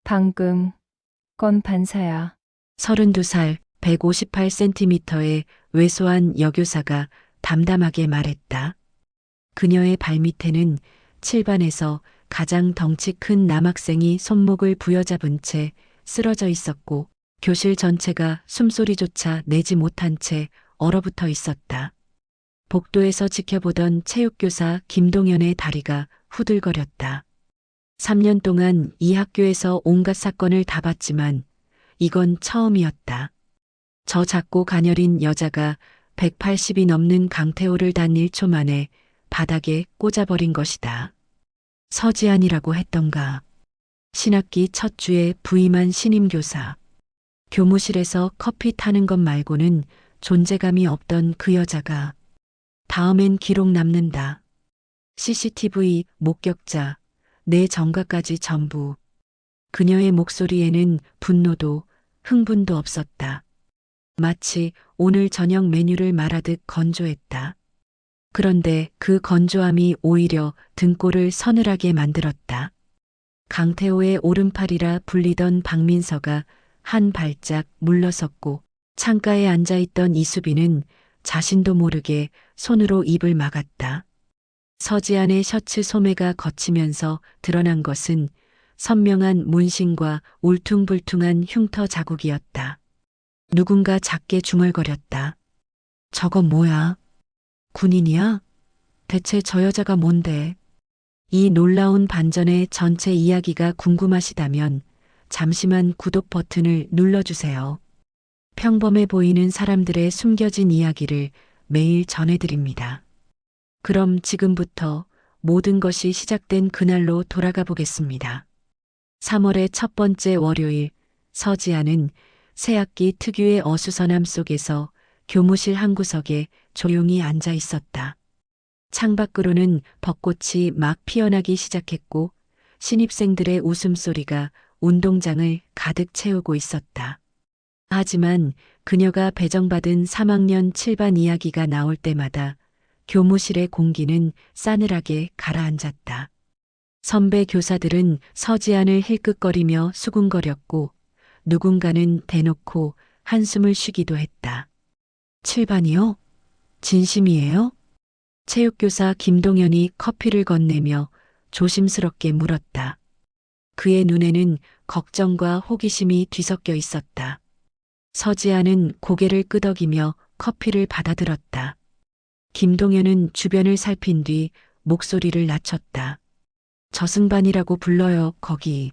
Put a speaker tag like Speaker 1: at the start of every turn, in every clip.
Speaker 1: 방금 건 반사야.
Speaker 2: 32살 158cm의 왜소한 여교사가 담담하게 말했다. 그녀의 발밑에는 칠반에서 가장 덩치 큰 남학생이 손목을 부여잡은 채 쓰러져 있었고 교실 전체가 숨소리조차 내지 못한 채 얼어붙어 있었다. 복도에서 지켜보던 체육교사 김동연의 다리가 후들거렸다. 3년 동안 이 학교에서 온갖 사건을 다 봤지만 이건 처음이었다. 저 작고 가녀린 여자가 180이 넘는 강태호를 단 1초 만에 바닥에 꽂아버린 것이다. 서지안이라고 했던가. 신학기 첫 주에 부임한 신임교사. 교무실에서 커피 타는 것 말고는 존재감이 없던 그 여자가 다음엔 기록 남는다. CCTV 목격자, 내 정가까지 전부. 그녀의 목소리에는 분노도 흥분도 없었다. 마치 오늘 저녁 메뉴를 말하듯 건조했다. 그런데 그 건조함이 오히려 등골을 서늘하게 만들었다. 강태호의 오른팔이라 불리던 박민서가 한 발짝 물러섰고 창가에 앉아있던 이수빈은 자신도 모르게 손으로 입을 막았다. 서지안의 셔츠 소매가 걷히면서 드러난 것은 선명한 문신과 울퉁불퉁한 흉터 자국이었다. 누군가 작게 중얼거렸다. 저건 뭐야? 군인이야? 대체 저 여자가 뭔데? 이 놀라운 반전의 전체 이야기가 궁금하시다면 잠시만 구독 버튼을 눌러주세요. 평범해 보이는 사람들의 숨겨진 이야기를 매일 전해드립니다. 그럼 지금부터 모든 것이 시작된 그날로 돌아가 보겠습니다. 3월의 첫 번째 월요일, 서지아는 새학기 특유의 어수선함 속에서 교무실 한 구석에 조용히 앉아 있었다. 창밖으로는 벚꽃이 막 피어나기 시작했고 신입생들의 웃음소리가 운동장을 가득 채우고 있었다. 하지만 그녀가 배정받은 3학년 7반 이야기가 나올 때마다 교무실의 공기는 싸늘하게 가라앉았다. 선배 교사들은 서지안을 힐끗거리며 수군거렸고 누군가는 대놓고 한숨을 쉬기도 했다. 7반이요? 진심이에요? 체육교사 김동연이 커피를 건네며 조심스럽게 물었다. 그의 눈에는 걱정과 호기심이 뒤섞여 있었다. 서지아는 고개를 끄덕이며 커피를 받아들었다. 김동연은 주변을 살핀 뒤 목소리를 낮췄다. 저승반이라고 불러요, 거기.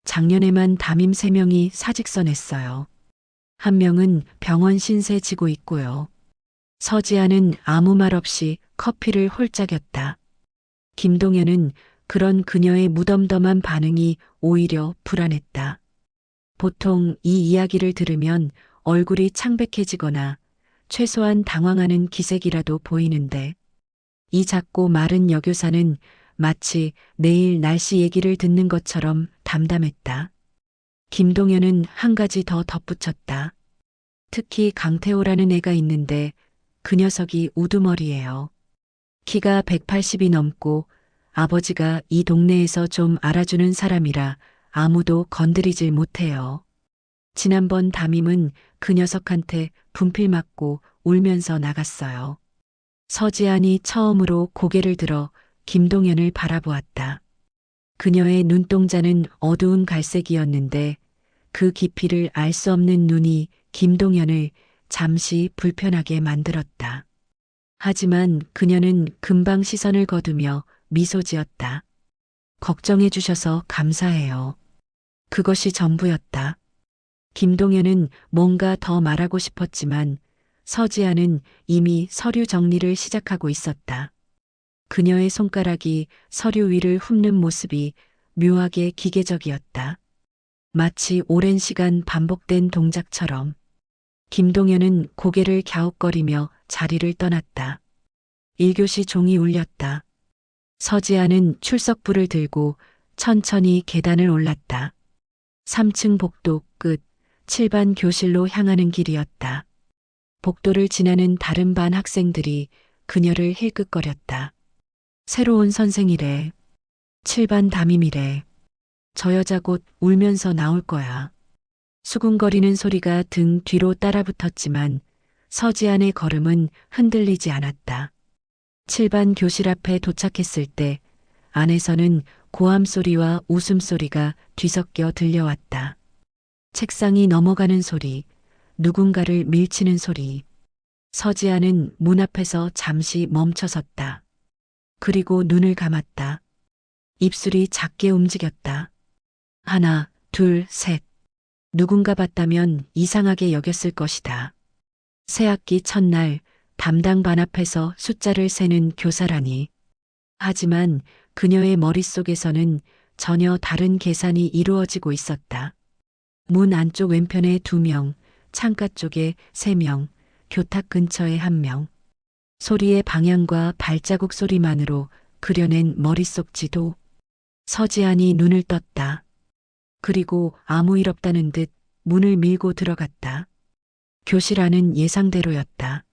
Speaker 2: 작년에만 담임 3명이 사직서냈어요. 한 명은 병원 신세 지고 있고요. 서지아는 아무 말 없이 커피를 홀짝였다. 김동연은 그런 그녀의 무덤덤한 반응이 오히려 불안했다. 보통 이 이야기를 들으면 얼굴이 창백해지거나 최소한 당황하는 기색이라도 보이는데 이 작고 마른 여교사는 마치 내일 날씨 얘기를 듣는 것처럼 담담했다. 김동연은 한 가지 더 덧붙였다. 특히 강태호라는 애가 있는데 그 녀석이 우두머리예요. 키가 180이 넘고 아버지가 이 동네에서 좀 알아주는 사람이라 아무도 건드리질 못해요. 지난번 담임은 그 녀석한테 분필 맞고 울면서 나갔어요. 서지안이 처음으로 고개를 들어 김동연을 바라보았다. 그녀의 눈동자는 어두운 갈색이었는데 그 깊이를 알 수 없는 눈이 김동연을 잠시 불편하게 만들었다. 하지만 그녀는 금방 시선을 거두며 미소 지었다. 걱정해 주셔서 감사해요. 그것이 전부였다. 김동연은 뭔가 더 말하고 싶었지만 서지아는 이미 서류 정리를 시작하고 있었다. 그녀의 손가락이 서류 위를 훑는 모습이 묘하게 기계적이었다. 마치 오랜 시간 반복된 동작처럼. 김동연은 고개를 갸웃거리며 자리를 떠났다. 1교시 종이 울렸다. 서지아는 출석부를 들고 천천히 계단을 올랐다. 3층 복도 끝 7반 교실로 향하는 길이었다. 복도를 지나는 다른 반 학생들이 그녀를 힐끗거렸다. 새로운 선생이래. 7반 담임이래. 저 여자 곧 울면서 나올 거야. 수군거리는 소리가 등 뒤로 따라붙었지만 서지안의 걸음은 흔들리지 않았다. 7반 교실 앞에 도착했을 때 안에서는 고함 소리와 웃음소리가 뒤섞여 들려왔다. 책상이 넘어가는 소리, 누군가를 밀치는 소리. 서지아는 문 앞에서 잠시 멈춰섰다. 그리고 눈을 감았다. 입술이 작게 움직였다. 하나, 둘, 셋. 누군가 봤다면 이상하게 여겼을 것이다. 새학기 첫날 담당 반 앞에서 숫자를 세는 교사라니. 하지만 그녀의 머릿속에서는 전혀 다른 계산이 이루어지고 있었다. 문 안쪽 왼편에 2명, 창가 쪽에 3명, 교탁 근처에 1명. 소리의 방향과 발자국 소리만으로 그려낸 머릿속 지도. 서지안이 눈을 떴다. 그리고 아무 일 없다는 듯 문을 밀고 들어갔다. 교실 안은 예상대로였다.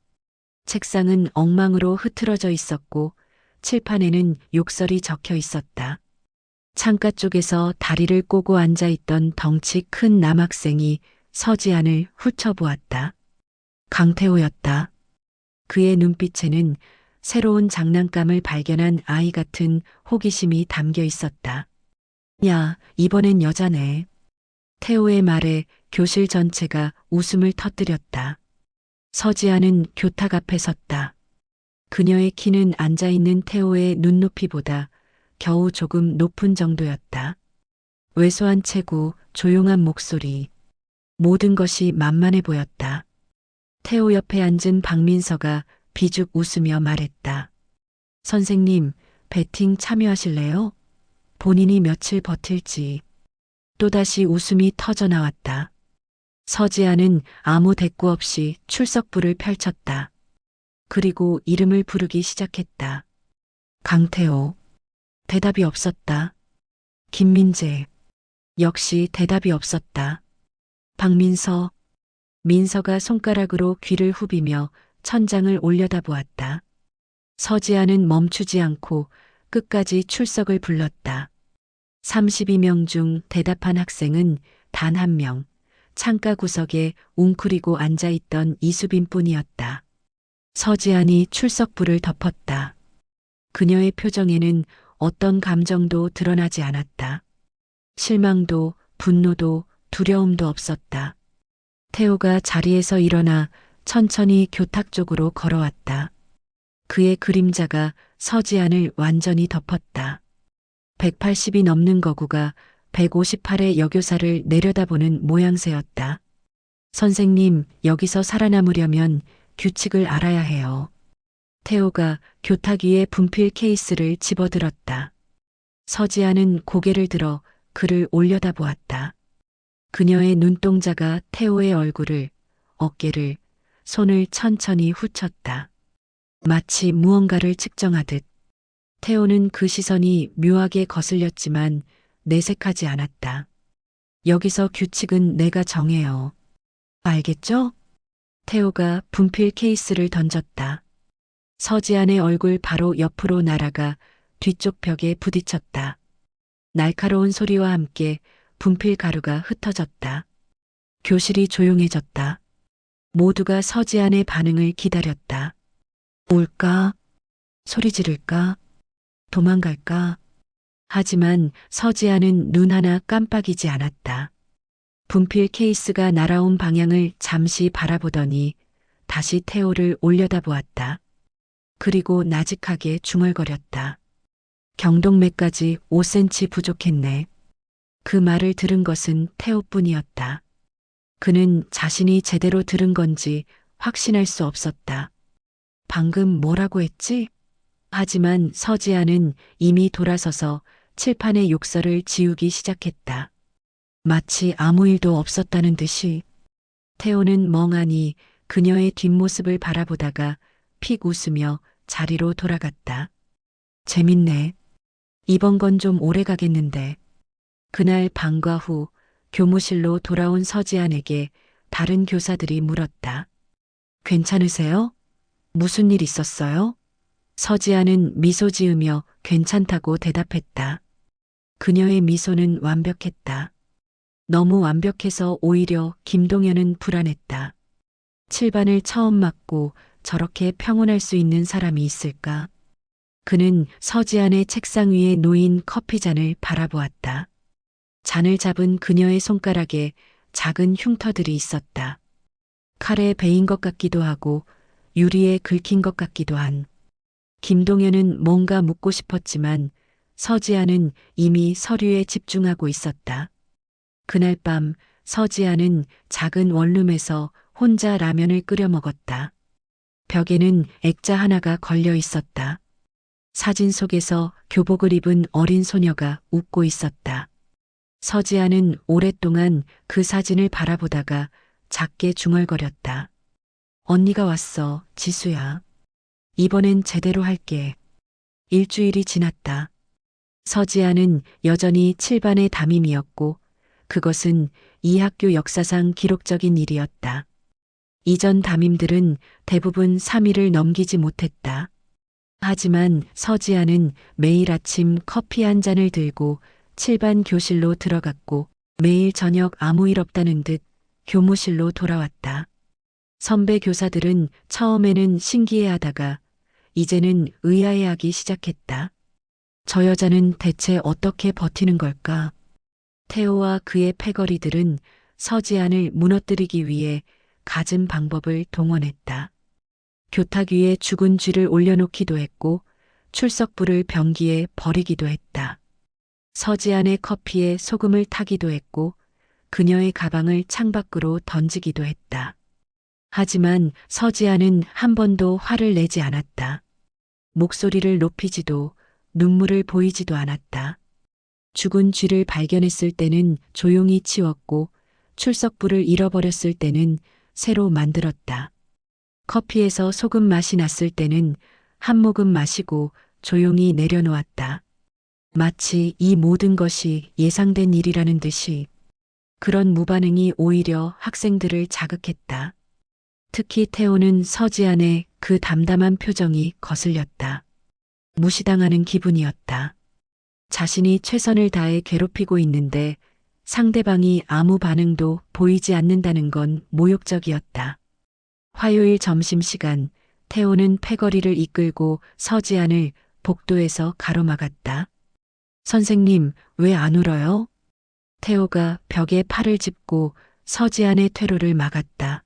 Speaker 2: 책상은 엉망으로 흐트러져 있었고 칠판에는 욕설이 적혀 있었다. 창가 쪽에서 다리를 꼬고 앉아있던 덩치 큰 남학생이 서지안을 훑어보았다. 강태호였다. 그의 눈빛에는 새로운 장난감을 발견한 아이 같은 호기심이 담겨 있었다. 야, 이번엔 여자네. 태호의 말에 교실 전체가 웃음을 터뜨렸다. 서지아는 교탁 앞에 섰다. 그녀의 키는 앉아있는 태호의 눈높이보다 겨우 조금 높은 정도였다. 왜소한 체구, 조용한 목소리. 모든 것이 만만해 보였다. 태호 옆에 앉은 박민서가 비죽 웃으며 말했다. 선생님, 배팅 참여하실래요? 본인이 며칠 버틸지. 또다시 웃음이 터져 나왔다. 서지아는 아무 대꾸 없이 출석부를 펼쳤다. 그리고 이름을 부르기 시작했다. 강태호. 대답이 없었다. 김민재. 역시 대답이 없었다. 박민서. 민서가 손가락으로 귀를 후비며 천장을 올려다보았다. 서지아는 멈추지 않고 끝까지 출석을 불렀다. 32명 중 대답한 학생은 단 1명, 창가 구석에 웅크리고 앉아있던 이수빈뿐이었다. 서지안이 출석부를 덮었다. 그녀의 표정에는 어떤 감정도 드러나지 않았다. 실망도, 분노도, 두려움도 없었다. 태호가 자리에서 일어나 천천히 교탁 쪽으로 걸어왔다. 그의 그림자가 서지안을 완전히 덮었다. 180이 넘는 거구가 158의 여교사를 내려다보는 모양새였다. 선생님, 여기서 살아남으려면 규칙을 알아야 해요. 태호가 교탁 위에 분필 케이스를 집어들었다. 서지아는 고개를 들어 그를 올려다보았다. 그녀의 눈동자가 태호의 얼굴을, 어깨를, 손을 천천히 훑었다. 마치 무언가를 측정하듯. 태호는 그 시선이 묘하게 거슬렸지만 내색하지 않았다. 여기서 규칙은 내가 정해요. 알겠죠? 태호가 분필 케이스를 던졌다. 서지안의 얼굴 바로 옆으로 날아가 뒤쪽 벽에 부딪혔다. 날카로운 소리와 함께 분필 가루가 흩어졌다. 교실이 조용해졌다. 모두가 서지안의 반응을 기다렸다. 울까? 소리 지를까? 도망갈까? 하지만 서지아는 눈 하나 깜빡이지 않았다. 분필 케이스가 날아온 방향을 잠시 바라보더니 다시 태호를 올려다보았다. 그리고 나직하게 중얼거렸다. 경동맥까지 5cm 부족했네. 그 말을 들은 것은 태호뿐이었다. 그는 자신이 제대로 들은 건지 확신할 수 없었다. 방금 뭐라고 했지? 하지만 서지아는 이미 돌아서서 칠판의 욕설을 지우기 시작했다. 마치 아무 일도 없었다는 듯이. 태호는 멍하니 그녀의 뒷모습을 바라보다가 픽 웃으며 자리로 돌아갔다. 재밌네. 이번 건 좀 오래 가겠는데. 그날 방과 후 교무실로 돌아온 서지안에게 다른 교사들이 물었다. 괜찮으세요? 무슨 일 있었어요? 서지안은 미소 지으며 괜찮다고 대답했다. 그녀의 미소는 완벽했다. 너무 완벽해서 오히려 김동현은 불안했다. 7반을 처음 맞고 저렇게 평온할 수 있는 사람이 있을까? 그는 서지안의 책상 위에 놓인 커피잔을 바라보았다. 잔을 잡은 그녀의 손가락에 작은 흉터들이 있었다. 칼에 베인 것 같기도 하고 유리에 긁힌 것 같기도 한. 김동현은 뭔가 묻고 싶었지만 서지아는 이미 서류에 집중하고 있었다. 그날 밤 서지아는 작은 원룸에서 혼자 라면을 끓여 먹었다. 벽에는 액자 하나가 걸려 있었다. 사진 속에서 교복을 입은 어린 소녀가 웃고 있었다. 서지아는 오랫동안 그 사진을 바라보다가 작게 중얼거렸다. 언니가 왔어, 지수야. 이번엔 제대로 할게. 일주일이 지났다. 서지아는 여전히 7반의 담임이었고 그것은 이 학교 역사상 기록적인 일이었다. 이전 담임들은 대부분 3일을 넘기지 못했다. 하지만 서지아는 매일 아침 커피 한 잔을 들고 7반 교실로 들어갔고 매일 저녁 아무 일 없다는 듯 교무실로 돌아왔다. 선배 교사들은 처음에는 신기해하다가 이제는 의아해하기 시작했다. 저 여자는 대체 어떻게 버티는 걸까? 태호와 그의 패거리들은 서지안을 무너뜨리기 위해 갖은 방법을 동원했다. 교탁 위에 죽은 쥐를 올려놓기도 했고 출석부를 변기에 버리기도 했다. 서지안의 커피에 소금을 타기도 했고 그녀의 가방을 창밖으로 던지기도 했다. 하지만 서지안은 한 번도 화를 내지 않았다. 목소리를 높이지도 눈물을 보이지도 않았다. 죽은 쥐를 발견했을 때는 조용히 치웠고 출석부를 잃어버렸을 때는 새로 만들었다. 커피에서 소금 맛이 났을 때는 한 모금 마시고 조용히 내려놓았다. 마치 이 모든 것이 예상된 일이라는 듯이. 그런 무반응이 오히려 학생들을 자극했다. 특히 태호는 서지안의 그 담담한 표정이 거슬렸다. 무시당하는 기분이었다. 자신이 최선을 다해 괴롭히고 있는데 상대방이 아무 반응도 보이지 않는다는 건 모욕적이었다. 화요일 점심시간 태호는 패거리를 이끌고 서지안을 복도에서 가로막았다. 선생님, 왜 안 울어요? 태호가 벽에 팔을 짚고 서지안의 퇴로를 막았다.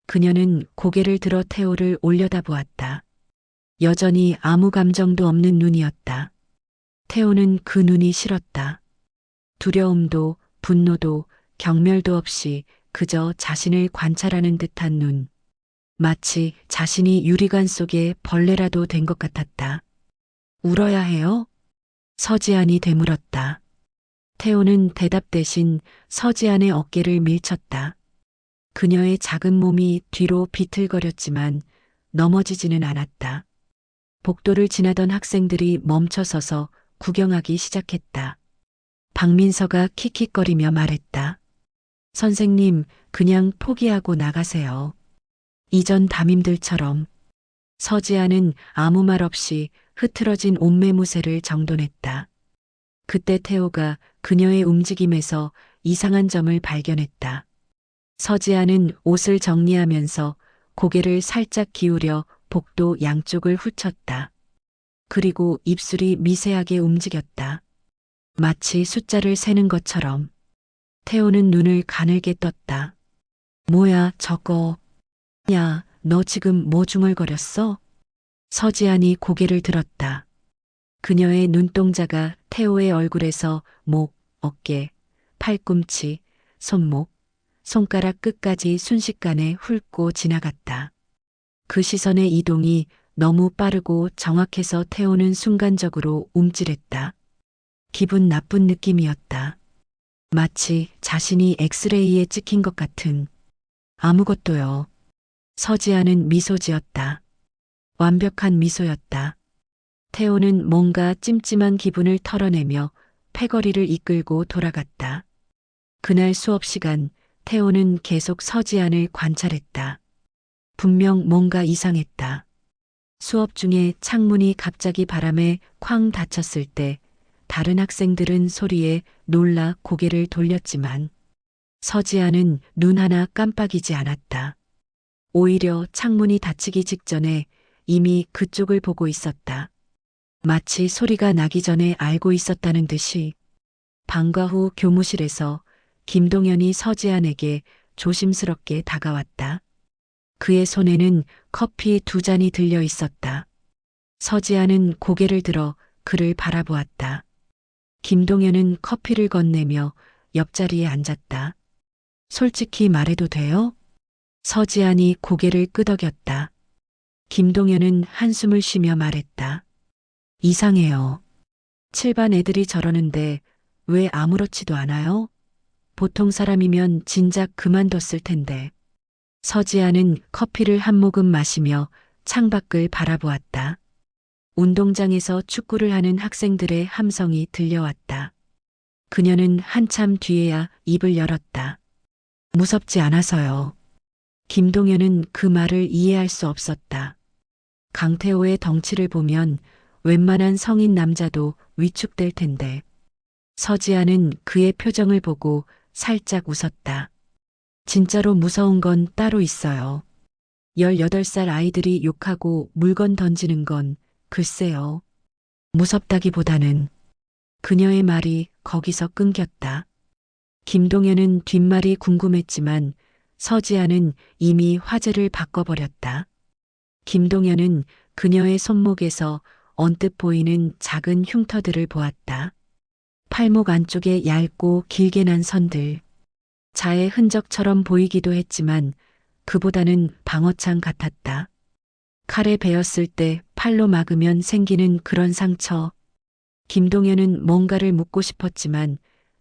Speaker 2: 그녀는 고개를 들어 태호를 올려다보았다. 여전히 아무 감정도 없는 눈이었다. 태호는 그 눈이 싫었다. 두려움도 분노도 경멸도 없이 그저 자신을 관찰하는 듯한 눈. 마치 자신이 유리관 속의 벌레라도 된 것 같았다. 울어야 해요? 서지안이 되물었다. 태호는 대답 대신 서지안의 어깨를 밀쳤다. 그녀의 작은 몸이 뒤로 비틀거렸지만 넘어지지는 않았다. 복도를 지나던 학생들이 멈춰서서 구경하기 시작했다. 박민서가 킥킥거리며 말했다. 선생님, 그냥 포기하고 나가세요. 이전 담임들처럼. 서지아는 아무 말 없이 흐트러진 옷매무새를 정돈했다. 그때 태호가 그녀의 움직임에서 이상한 점을 발견했다. 서지아는 옷을 정리하면서 고개를 살짝 기울여 복도 양쪽을 훑쳤다. 그리고 입술이 미세하게 움직였다. 마치 숫자를 세는 것처럼. 태호는 눈을 가늘게 떴다. 뭐야, 저거. 야, 너 지금 뭐 중얼거렸어? 서지안이 고개를 들었다. 그녀의 눈동자가 태호의 얼굴에서 목, 어깨, 팔꿈치, 손목, 손가락 끝까지 순식간에 훑고 지나갔다. 그 시선의 이동이 너무 빠르고 정확해서 태호는 순간적으로 움찔했다. 기분 나쁜 느낌이었다. 마치 자신이 엑스레이에 찍힌 것 같은. 아무것도요. 서지아는 미소 지었다. 완벽한 미소였다. 태호는 뭔가 찜찜한 기분을 털어내며 패거리를 이끌고 돌아갔다. 그날 수업 시간 태호는 계속 서지안을 관찰했다. 분명 뭔가 이상했다. 수업 중에 창문이 갑자기 바람에 쾅 닫혔을 때 다른 학생들은 소리에 놀라 고개를 돌렸지만 서지아는 눈 하나 깜빡이지 않았다. 오히려 창문이 닫히기 직전에 이미 그쪽을 보고 있었다. 마치 소리가 나기 전에 알고 있었다는 듯이. 방과 후 교무실에서 김동현이 서지안에게 조심스럽게 다가왔다. 그의 손에는 커피 2잔이 들려 있었다. 서지안은 고개를 들어 그를 바라보았다. 김동현은 커피를 건네며 옆자리에 앉았다. 솔직히 말해도 돼요? 서지안이 고개를 끄덕였다. 김동현은 한숨을 쉬며 말했다. 이상해요. 7반 애들이 저러는데 왜 아무렇지도 않아요? 보통 사람이면 진작 그만뒀을 텐데. 서지아는 커피를 한 모금 마시며 창밖을 바라보았다. 운동장에서 축구를 하는 학생들의 함성이 들려왔다. 그녀는 한참 뒤에야 입을 열었다. 무섭지 않아서요. 김동현은 그 말을 이해할 수 없었다. 강태호의 덩치를 보면 웬만한 성인 남자도 위축될 텐데. 서지아는 그의 표정을 보고 살짝 웃었다. 진짜로 무서운 건 따로 있어요. 18살 아이들이 욕하고 물건 던지는 건 글쎄요. 무섭다기보다는. 그녀의 말이 거기서 끊겼다. 김동현은 뒷말이 궁금했지만 서지아는 이미 화제를 바꿔버렸다. 김동현은 그녀의 손목에서 언뜻 보이는 작은 흉터들을 보았다. 팔목 안쪽에 얇고 길게 난 선들. 자의 흔적처럼 보이기도 했지만 그보다는 방어창 같았다. 칼에 베었을 때 팔로 막으면 생기는 그런 상처. 김동현은 뭔가를 묻고 싶었지만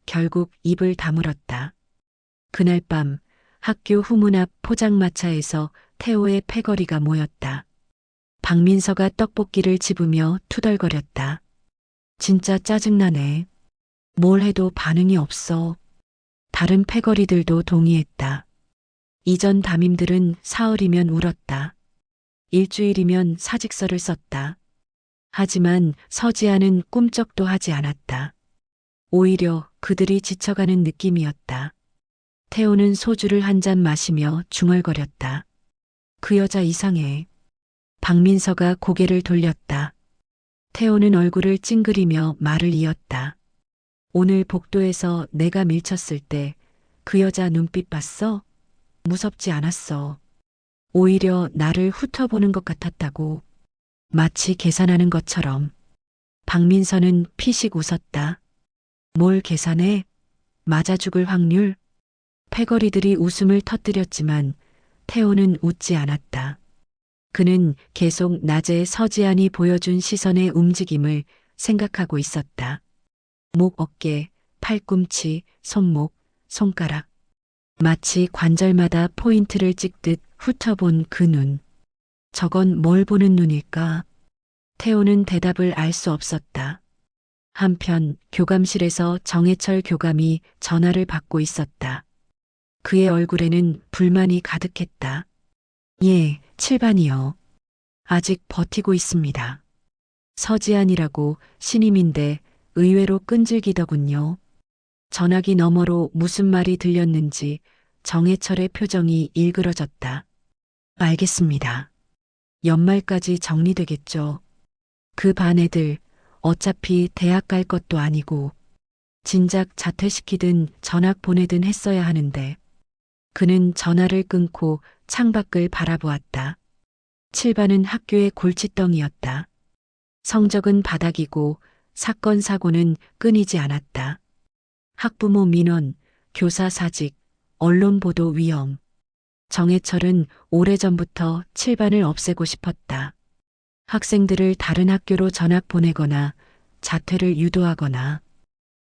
Speaker 2: 결국 입을 다물었다. 그날 밤 학교 후문 앞 포장마차에서 태호의 패거리가 모였다. 박민서가 떡볶이를 집으며 투덜거렸다. 진짜 짜증나네. 뭘 해도 반응이 없어. 다른 패거리들도 동의했다. 이전 담임들은 사흘이면 울었다. 일주일이면 사직서를 썼다. 하지만 서지아는 꿈쩍도 하지 않았다. 오히려 그들이 지쳐가는 느낌이었다. 태호는 소주를 한 잔 마시며 중얼거렸다. 그 여자 이상해. 박민서가 고개를 돌렸다. 태호는 얼굴을 찡그리며 말을 이었다. 오늘 복도에서 내가 밀쳤을 때 그 여자 눈빛 봤어? 무섭지 않았어. 오히려 나를 훑어보는 것 같았다고. 마치 계산하는 것처럼. 박민서는 피식 웃었다. 뭘 계산해? 맞아 죽을 확률? 패거리들이 웃음을 터뜨렸지만 태호는 웃지 않았다. 그는 계속 낮에 서지안이 보여준 시선의 움직임을 생각하고 있었다. 목, 어깨, 팔꿈치, 손목, 손가락. 마치 관절마다 포인트를 찍듯 훑어본 그 눈. 저건 뭘 보는 눈일까? 태호는 대답을 알 수 없었다. 한편 교감실에서 정해철 교감이 전화를 받고 있었다. 그의 얼굴에는 불만이 가득했다. 예, 7반이요. 아직 버티고 있습니다. 서지안이라고 신임인데 의외로 끈질기더군요. 전화기 너머로 무슨 말이 들렸는지 정해철의 표정이 일그러졌다. 알겠습니다. 연말까지 정리되겠죠. 그 반 애들 어차피 대학 갈 것도 아니고 진작 자퇴시키든 전학 보내든 했어야 하는데. 그는 전화를 끊고 창밖을 바라보았다. 7반은 학교의 골칫덩이였다. 성적은 바닥이고 사건 사고는 끊이지 않았다. 학부모 민원, 교사 사직, 언론 보도 위험. 정해철은 오래전부터 7반을 없애고 싶었다. 학생들을 다른 학교로 전학 보내거나 자퇴를 유도하거나.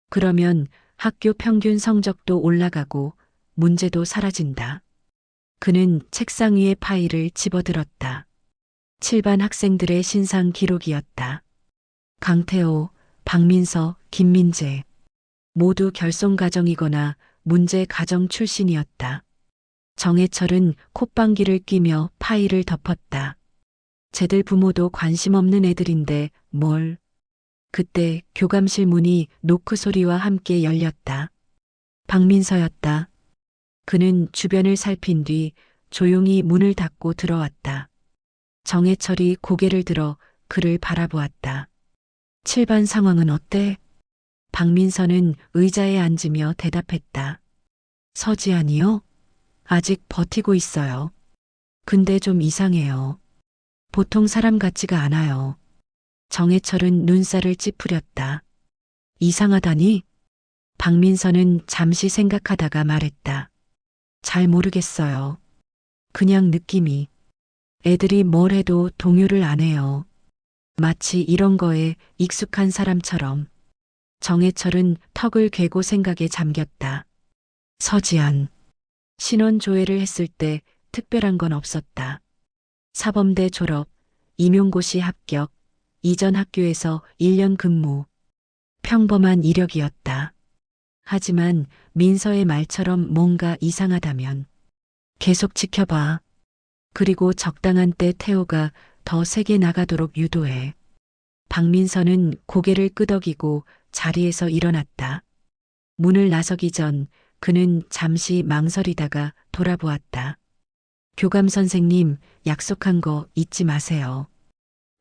Speaker 2: 그러면 학교 평균 성적도 올라가고 문제도 사라진다. 그는 책상 위의 파일을 집어들었다. 7반 학생들의 신상 기록이었다. 강태호, 박민서, 김민재. 모두 결손가정이거나 문제가정 출신이었다. 정해철은 콧방귀를 뀌며 파일을 덮었다. 쟤들 부모도 관심 없는 애들인데 뭘. 그때 교감실 문이 노크 소리와 함께 열렸다. 박민서였다. 그는 주변을 살핀 뒤 조용히 문을 닫고 들어왔다. 정해철이 고개를 들어 그를 바라보았다. 7반 상황은 어때? 박민서는 의자에 앉으며 대답했다. 서지안이요? 아직 버티고 있어요. 근데 좀 이상해요. 보통 사람 같지가 않아요. 정해철은 눈살을 찌푸렸다. 이상하다니? 박민서는 잠시 생각하다가 말했다. 잘 모르겠어요. 그냥 느낌이. 애들이 뭘 해도 동요를 안 해요. 마치 이런 거에 익숙한 사람처럼. 정해철은 턱을 괴고 생각에 잠겼다. 서지안. 신원조회를 했을 때 특별한 건 없었다. 사범대 졸업, 임용고시 합격, 이전 학교에서 1년 근무. 평범한 이력이었다. 하지만 민서의 말처럼 뭔가 이상하다면 계속 지켜봐. 그리고 적당한 때 태호가 더 세게 나가도록 유도해. 박민서는 고개를 끄덕이고 자리에서 일어났다. 문을 나서기 전 그는 잠시 망설이다가 돌아보았다. 교감 선생님, 약속한 거 잊지 마세요.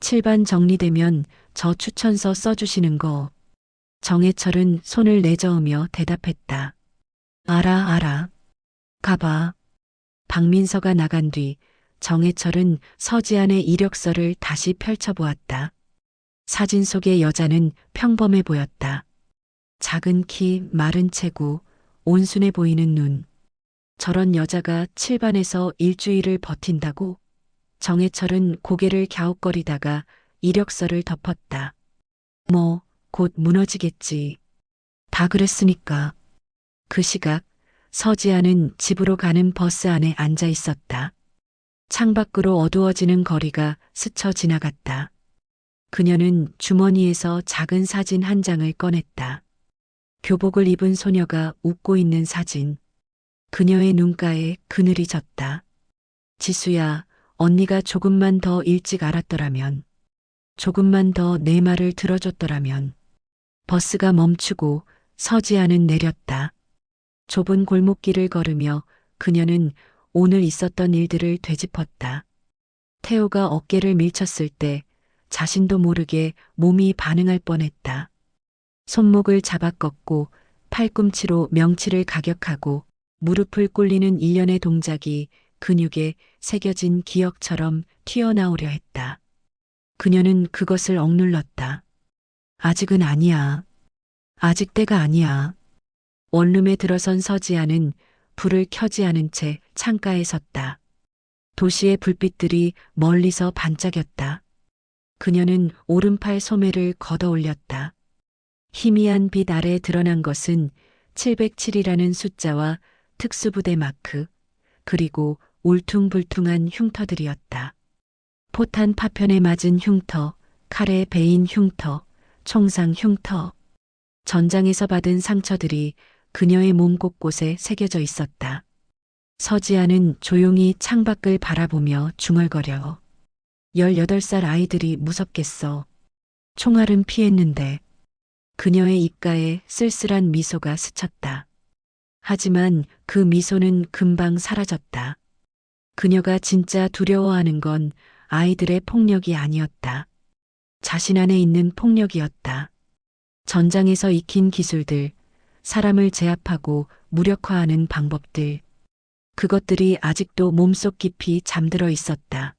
Speaker 2: 7반 정리되면 저 추천서 써주시는 거. 정해철은 손을 내저으며 대답했다. 알아. 가봐. 박민서가 나간 뒤 정해철은 서지안의 이력서를 다시 펼쳐보았다. 사진 속의 여자는 평범해 보였다. 작은 키, 마른 체구, 온순해 보이는 눈. 저런 여자가 7반에서 일주일을 버틴다고? 정해철은 고개를 갸웃거리다가 이력서를 덮었다. 뭐, 곧 무너지겠지. 다 그랬으니까. 그 시각 서지아는 집으로 가는 버스 안에 앉아 있었다. 창밖으로 어두워지는 거리가 스쳐 지나갔다. 그녀는 주머니에서 작은 사진 한 장을 꺼냈다. 교복을 입은 소녀가 웃고 있는 사진. 그녀의 눈가에 그늘이 졌다. 지수야, 언니가 조금만 더 일찍 알았더라면, 조금만 더 내 말을 들어줬더라면. 버스가 멈추고 서지아는 내렸다. 좁은 골목길을 걸으며 그녀는 오늘 있었던 일들을 되짚었다. 태호가 어깨를 밀쳤을 때 자신도 모르게 몸이 반응할 뻔했다. 손목을 잡아 꺾고 팔꿈치로 명치를 가격하고 무릎을 꿇리는 일련의 동작이 근육에 새겨진 기억처럼 튀어나오려 했다. 그녀는 그것을 억눌렀다. 아직은 아니야. 아직 때가 아니야. 원룸에 들어선 서지아는 불을 켜지 않은 채 창가에 섰다. 도시의 불빛들이 멀리서 반짝였다. 그녀는 오른팔 소매를 걷어 올렸다. 희미한 빛 아래 드러난 것은 707이라는 숫자와 특수부대 마크, 그리고 울퉁불퉁한 흉터들이었다. 포탄 파편에 맞은 흉터, 칼에 베인 흉터, 총상 흉터. 전장에서 받은 상처들이 그녀의 몸 곳곳에 새겨져 있었다. 서지아는 조용히 창밖을 바라보며 중얼거려. 18살 아이들이 무섭겠어. 총알은 피했는데. 그녀의 입가에 쓸쓸한 미소가 스쳤다. 하지만 그 미소는 금방 사라졌다. 그녀가 진짜 두려워하는 건 아이들의 폭력이 아니었다. 자신 안에 있는 폭력이었다. 전장에서 익힌 기술들, 사람을 제압하고 무력화하는 방법들. 그것들이 아직도 몸속 깊이 잠들어 있었다.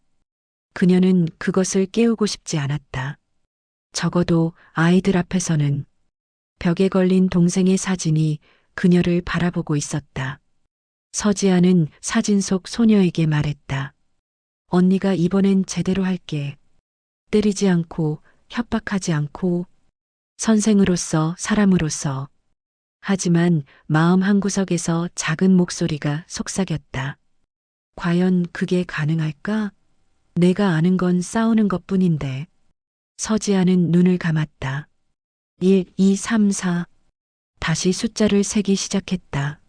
Speaker 2: 그녀는 그것을 깨우고 싶지 않았다. 적어도 아이들 앞에서는. 벽에 걸린 동생의 사진이 그녀를 바라보고 있었다. 서지아는 사진 속 소녀에게 말했다. 언니가 이번엔 제대로 할게. 때리지 않고 협박하지 않고 선생으로서 사람으로서. 하지만 마음 한구석에서 작은 목소리가 속삭였다. 과연 그게 가능할까? 내가 아는 건 싸우는 것뿐인데. 서지아는 눈을 감았다. 1, 2, 3, 4. 다시 숫자를 세기 시작했다.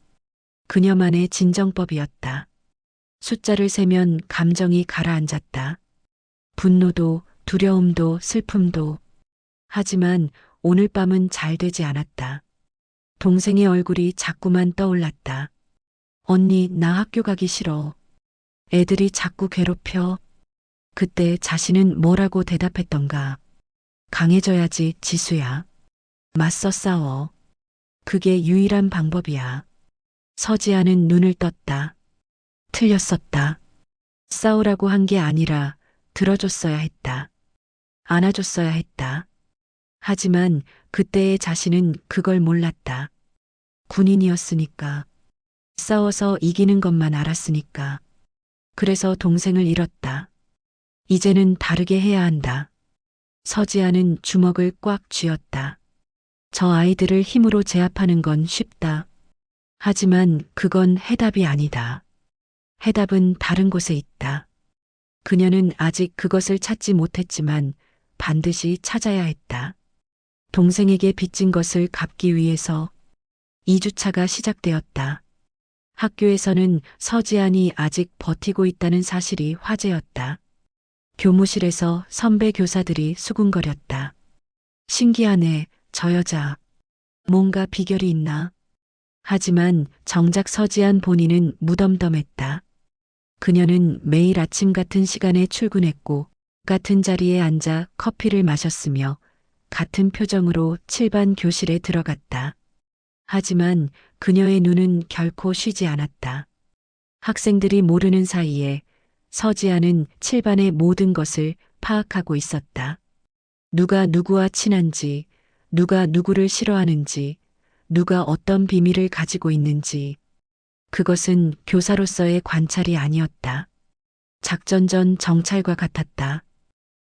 Speaker 2: 그녀만의 진정법이었다. 숫자를 세면 감정이 가라앉았다. 분노도, 두려움도, 슬픔도. 하지만 오늘 밤은 잘 되지 않았다. 동생의 얼굴이 자꾸만 떠올랐다. 언니, 나 학교 가기 싫어. 애들이 자꾸 괴롭혀. 그때 자신은 뭐라고 대답했던가. 강해져야지, 지수야. 맞서 싸워. 그게 유일한 방법이야. 서지아는 눈을 떴다. 틀렸었다. 싸우라고 한 게 아니라 들어줬어야 했다. 안아줬어야 했다. 하지만 그때의 자신은 그걸 몰랐다. 군인이었으니까. 싸워서 이기는 것만 알았으니까. 그래서 동생을 잃었다. 이제는 다르게 해야 한다. 서지아는 주먹을 꽉 쥐었다. 저 아이들을 힘으로 제압하는 건 쉽다. 하지만 그건 해답이 아니다. 해답은 다른 곳에 있다. 그녀는 아직 그것을 찾지 못했지만 반드시 찾아야 했다. 동생에게 빚진 것을 갚기 위해서 2주차가 시작되었다. 학교에서는 서지안이 아직 버티고 있다는 사실이 화제였다. 교무실에서 선배 교사들이 수군거렸다. 신기하네, 저 여자. 뭔가 비결이 있나? 하지만 정작 서지안 본인은 무덤덤했다. 그녀는 매일 아침 같은 시간에 출근했고 같은 자리에 앉아 커피를 마셨으며 같은 표정으로 7반 교실에 들어갔다. 하지만 그녀의 눈은 결코 쉬지 않았다. 학생들이 모르는 사이에 서지아는 7반의 모든 것을 파악하고 있었다. 누가 누구와 친한지, 누가 누구를 싫어하는지, 누가 어떤 비밀을 가지고 있는지. 그것은 교사로서의 관찰이 아니었다. 작전 전 정찰과 같았다.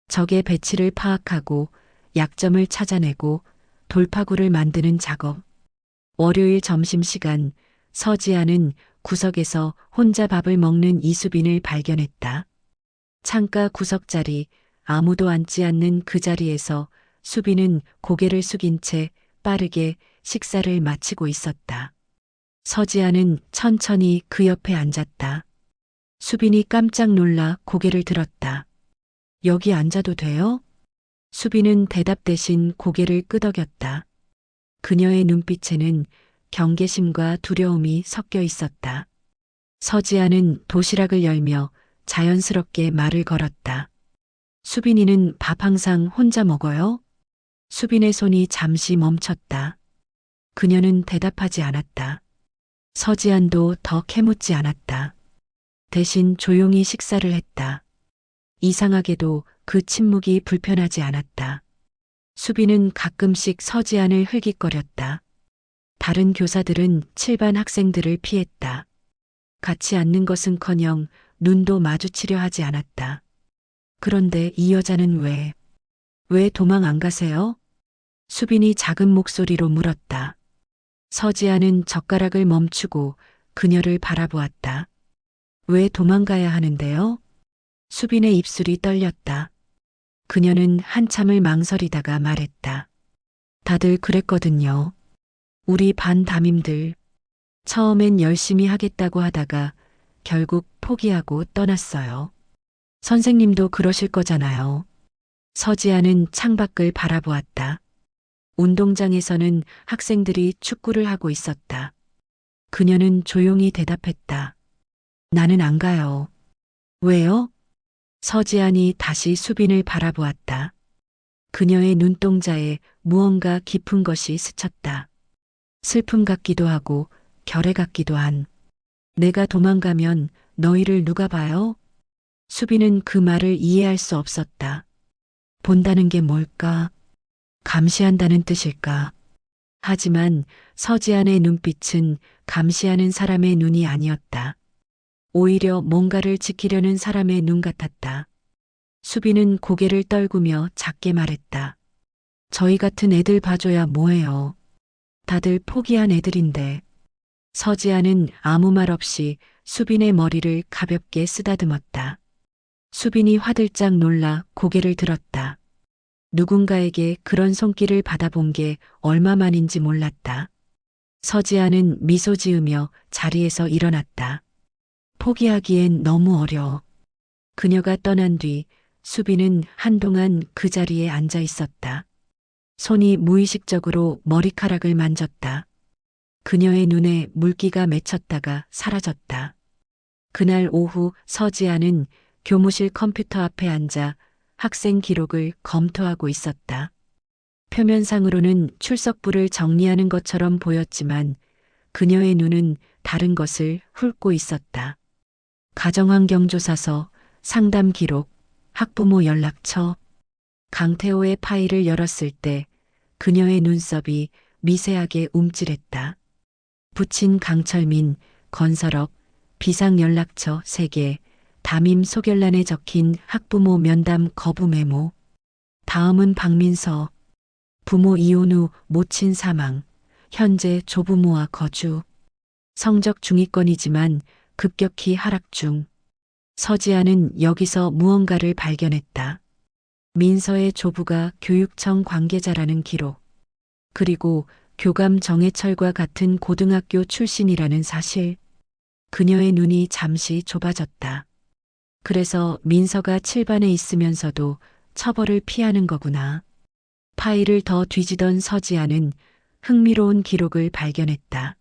Speaker 2: 적의 배치를 파악하고 약점을 찾아내고 돌파구를 만드는 작업. 월요일 점심시간 서지아는 구석에서 혼자 밥을 먹는 이수빈을 발견했다. 창가 구석자리, 아무도 앉지 않는 그 자리에서 수빈은 고개를 숙인 채 빠르게 식사를 마치고 있었다. 서지아는 천천히 그 옆에 앉았다. 수빈이 깜짝 놀라 고개를 들었다. 여기 앉아도 돼요? 수빈은 대답 대신 고개를 끄덕였다. 그녀의 눈빛에는 경계심과 두려움이 섞여 있었다. 서지아는 도시락을 열며 자연스럽게 말을 걸었다. 수빈이는 밥 항상 혼자 먹어요? 수빈의 손이 잠시 멈췄다. 그녀는 대답하지 않았다. 서지안도 더 캐묻지 않았다. 대신 조용히 식사를 했다. 이상하게도 그 침묵이 불편하지 않았다. 수빈은 가끔씩 서지안을 흘깃거렸다. 다른 교사들은 7반 학생들을 피했다. 같이 앉는 것은커녕 눈도 마주치려 하지 않았다. 그런데 이 여자는 왜 도망 안 가세요? 수빈이 작은 목소리로 물었다. 서지아는 젓가락을 멈추고 그녀를 바라보았다. 왜 도망가야 하는데요? 수빈의 입술이 떨렸다. 그녀는 한참을 망설이다가 말했다. 다들 그랬거든요. 우리 반 담임들. 처음엔 열심히 하겠다고 하다가 결국 포기하고 떠났어요. 선생님도 그러실 거잖아요. 서지아는 창밖을 바라보았다. 운동장에서는 학생들이 축구를 하고 있었다. 그녀는 조용히 대답했다. 나는 안 가요. 왜요? 서지안이 다시 수빈을 바라보았다. 그녀의 눈동자에 무언가 깊은 것이 스쳤다. 슬픔 같기도 하고 결애 같기도 한. 내가 도망가면 너희를 누가 봐요? 수빈은 그 말을 이해할 수 없었다. 본다는 게 뭘까? 감시한다는 뜻일까? 하지만 서지안의 눈빛은 감시하는 사람의 눈이 아니었다. 오히려 뭔가를 지키려는 사람의 눈 같았다. 수빈은 고개를 떨구며 작게 말했다. 저희 같은 애들 봐줘야 뭐해요. 다들 포기한 애들인데. 서지아는 아무 말 없이 수빈의 머리를 가볍게 쓰다듬었다. 수빈이 화들짝 놀라 고개를 들었다. 누군가에게 그런 손길을 받아본 게 얼마만인지 몰랐다. 서지아는 미소 지으며 자리에서 일어났다. 포기하기엔 너무 어려워. 그녀가 떠난 뒤 수빈은 한동안 그 자리에 앉아 있었다. 손이 무의식적으로 머리카락을 만졌다. 그녀의 눈에 물기가 맺혔다가 사라졌다. 그날 오후 서지아는 교무실 컴퓨터 앞에 앉아 학생 기록을 검토하고 있었다. 표면상으로는 출석부를 정리하는 것처럼 보였지만 그녀의 눈은 다른 것을 훑고 있었다. 가정환경조사서, 상담 기록, 학부모 연락처. 강태호의 파일을 열었을 때 그녀의 눈썹이 미세하게 움찔했다. 부친 강철민, 건설업, 비상연락처 3개, 담임 소결란에 적힌 학부모 면담 거부 메모. 다음은 박민서. 부모 이혼 후 모친 사망, 현재 조부모와 거주. 성적 중위권이지만 급격히 하락 중. 서지아는 여기서 무언가를 발견했다. 민서의 조부가 교육청 관계자라는 기록. 그리고 교감 정해철과 같은 고등학교 출신이라는 사실. 그녀의 눈이 잠시 좁아졌다. 그래서 민서가 7반에 있으면서도 처벌을 피하는 거구나. 파일을 더 뒤지던 서지아는 흥미로운 기록을 발견했다.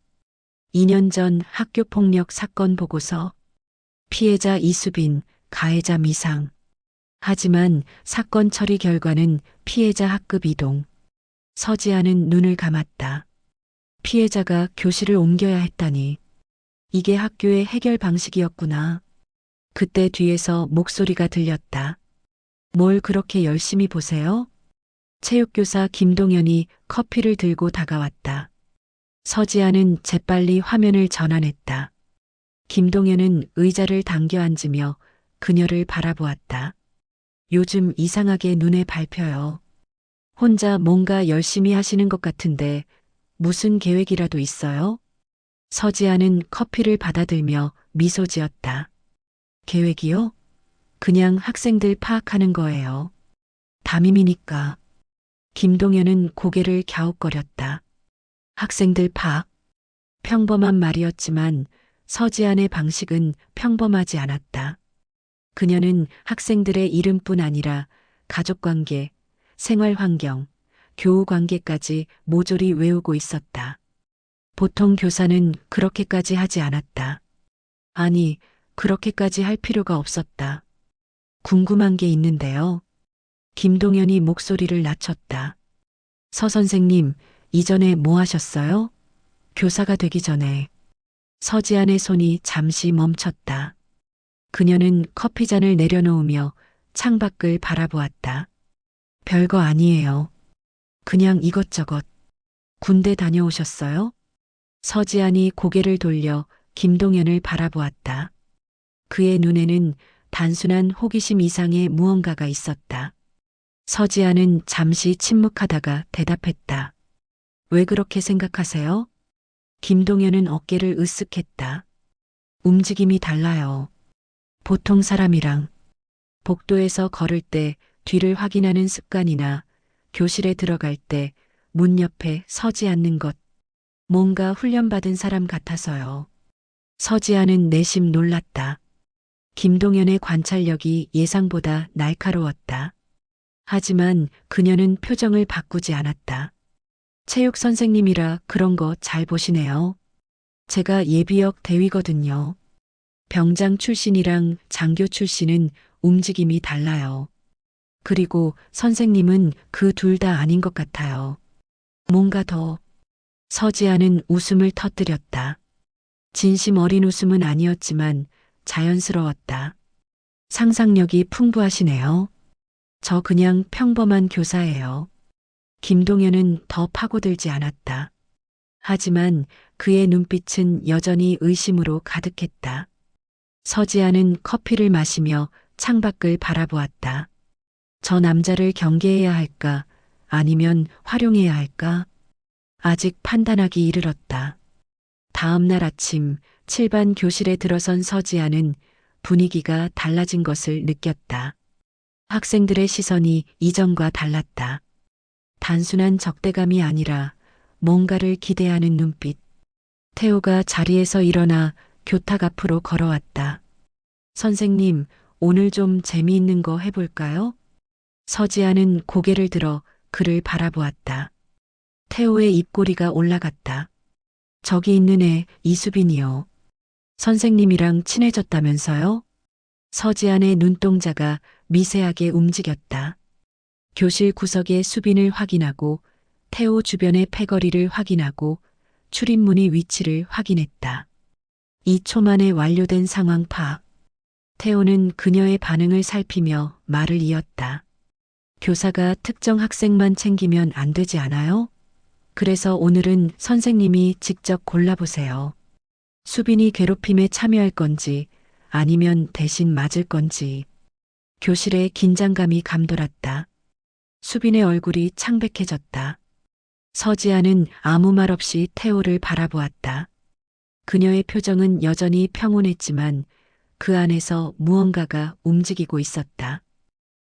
Speaker 2: 2년 전 학교폭력 사건 보고서. 피해자 이수빈, 가해자 미상. 하지만 사건 처리 결과는 피해자 학급 이동. 서지아는 눈을 감았다. 피해자가 교실을 옮겨야 했다니. 이게 학교의 해결 방식이었구나. 그때 뒤에서 목소리가 들렸다. 뭘 그렇게 열심히 보세요? 체육교사 김동현이 커피를 들고 다가왔다. 서지아는 재빨리 화면을 전환했다. 김동현은 의자를 당겨 앉으며 그녀를 바라보았다. 요즘 이상하게 눈에 밟혀요. 혼자 뭔가 열심히 하시는 것 같은데 무슨 계획이라도 있어요? 서지아는 커피를 받아들며 미소 지었다. 계획이요? 그냥 학생들 파악하는 거예요. 담임이니까. 김동현은 고개를 갸웃거렸다. 학생들 파악? 평범한 말이었지만 서지안의 방식은 평범하지 않았다. 그녀는 학생들의 이름뿐 아니라 가족관계, 생활환경, 교우관계까지 모조리 외우고 있었다. 보통 교사는 그렇게까지 하지 않았다. 아니, 그렇게까지 할 필요가 없었다. 궁금한 게 있는데요. 김동현이 목소리를 낮췄다. 서 선생님, 이전에 뭐 하셨어요? 교사가 되기 전에. 서지안의 손이 잠시 멈췄다. 그녀는 커피잔을 내려놓으며 창밖을 바라보았다. 별거 아니에요. 그냥 이것저것. 군대 다녀오셨어요? 서지안이 고개를 돌려 김동현을 바라보았다. 그의 눈에는 단순한 호기심 이상의 무언가가 있었다. 서지안은 잠시 침묵하다가 대답했다. 왜 그렇게 생각하세요? 김동현은 어깨를 으쓱했다. 움직임이 달라요. 보통 사람이랑. 복도에서 걸을 때 뒤를 확인하는 습관이나 교실에 들어갈 때 문 옆에 서지 않는 것. 뭔가 훈련받은 사람 같아서요. 서지아는 내심 놀랐다. 김동현의 관찰력이 예상보다 날카로웠다. 하지만 그녀는 표정을 바꾸지 않았다. 체육 선생님이라 그런 거 잘 보시네요. 제가 예비역 대위거든요. 병장 출신이랑 장교 출신은 움직임이 달라요. 그리고 선생님은 그 둘 다 아닌 것 같아요. 뭔가 더. 서지아는 웃음을 터뜨렸다. 진심 어린 웃음은 아니었지만 자연스러웠다. 상상력이 풍부하시네요. 저 그냥 평범한 교사예요. 김동현은 더 파고들지 않았다. 하지만 그의 눈빛은 여전히 의심으로 가득했다. 서지아는 커피를 마시며 창밖을 바라보았다. 저 남자를 경계해야 할까? 아니면 활용해야 할까? 아직 판단하기 이르렀다. 다음 날 아침 7반 교실에 들어선 서지아는 분위기가 달라진 것을 느꼈다. 학생들의 시선이 이전과 달랐다. 단순한 적대감이 아니라 뭔가를 기대하는 눈빛. 태호가 자리에서 일어나 교탁 앞으로 걸어왔다. 선생님, 오늘 좀 재미있는 거 해볼까요? 서지아는 고개를 들어 그를 바라보았다. 태호의 입꼬리가 올라갔다. 저기 있는 애 이수빈이요. 선생님이랑 친해졌다면서요? 서지안의 눈동자가 미세하게 움직였다. 교실 구석의 수빈을 확인하고 태호 주변의 패거리를 확인하고 출입문의 위치를 확인했다. 2초 만에 완료된 상황 파악. 태호는 그녀의 반응을 살피며 말을 이었다. 교사가 특정 학생만 챙기면 안 되지 않아요? 그래서 오늘은 선생님이 직접 골라보세요. 수빈이 괴롭힘에 참여할 건지 아니면 대신 맞을 건지. 교실에 긴장감이 감돌았다. 수빈의 얼굴이 창백해졌다. 서지아는 아무 말 없이 태호를 바라보았다. 그녀의 표정은 여전히 평온했지만 그 안에서 무언가가 움직이고 있었다.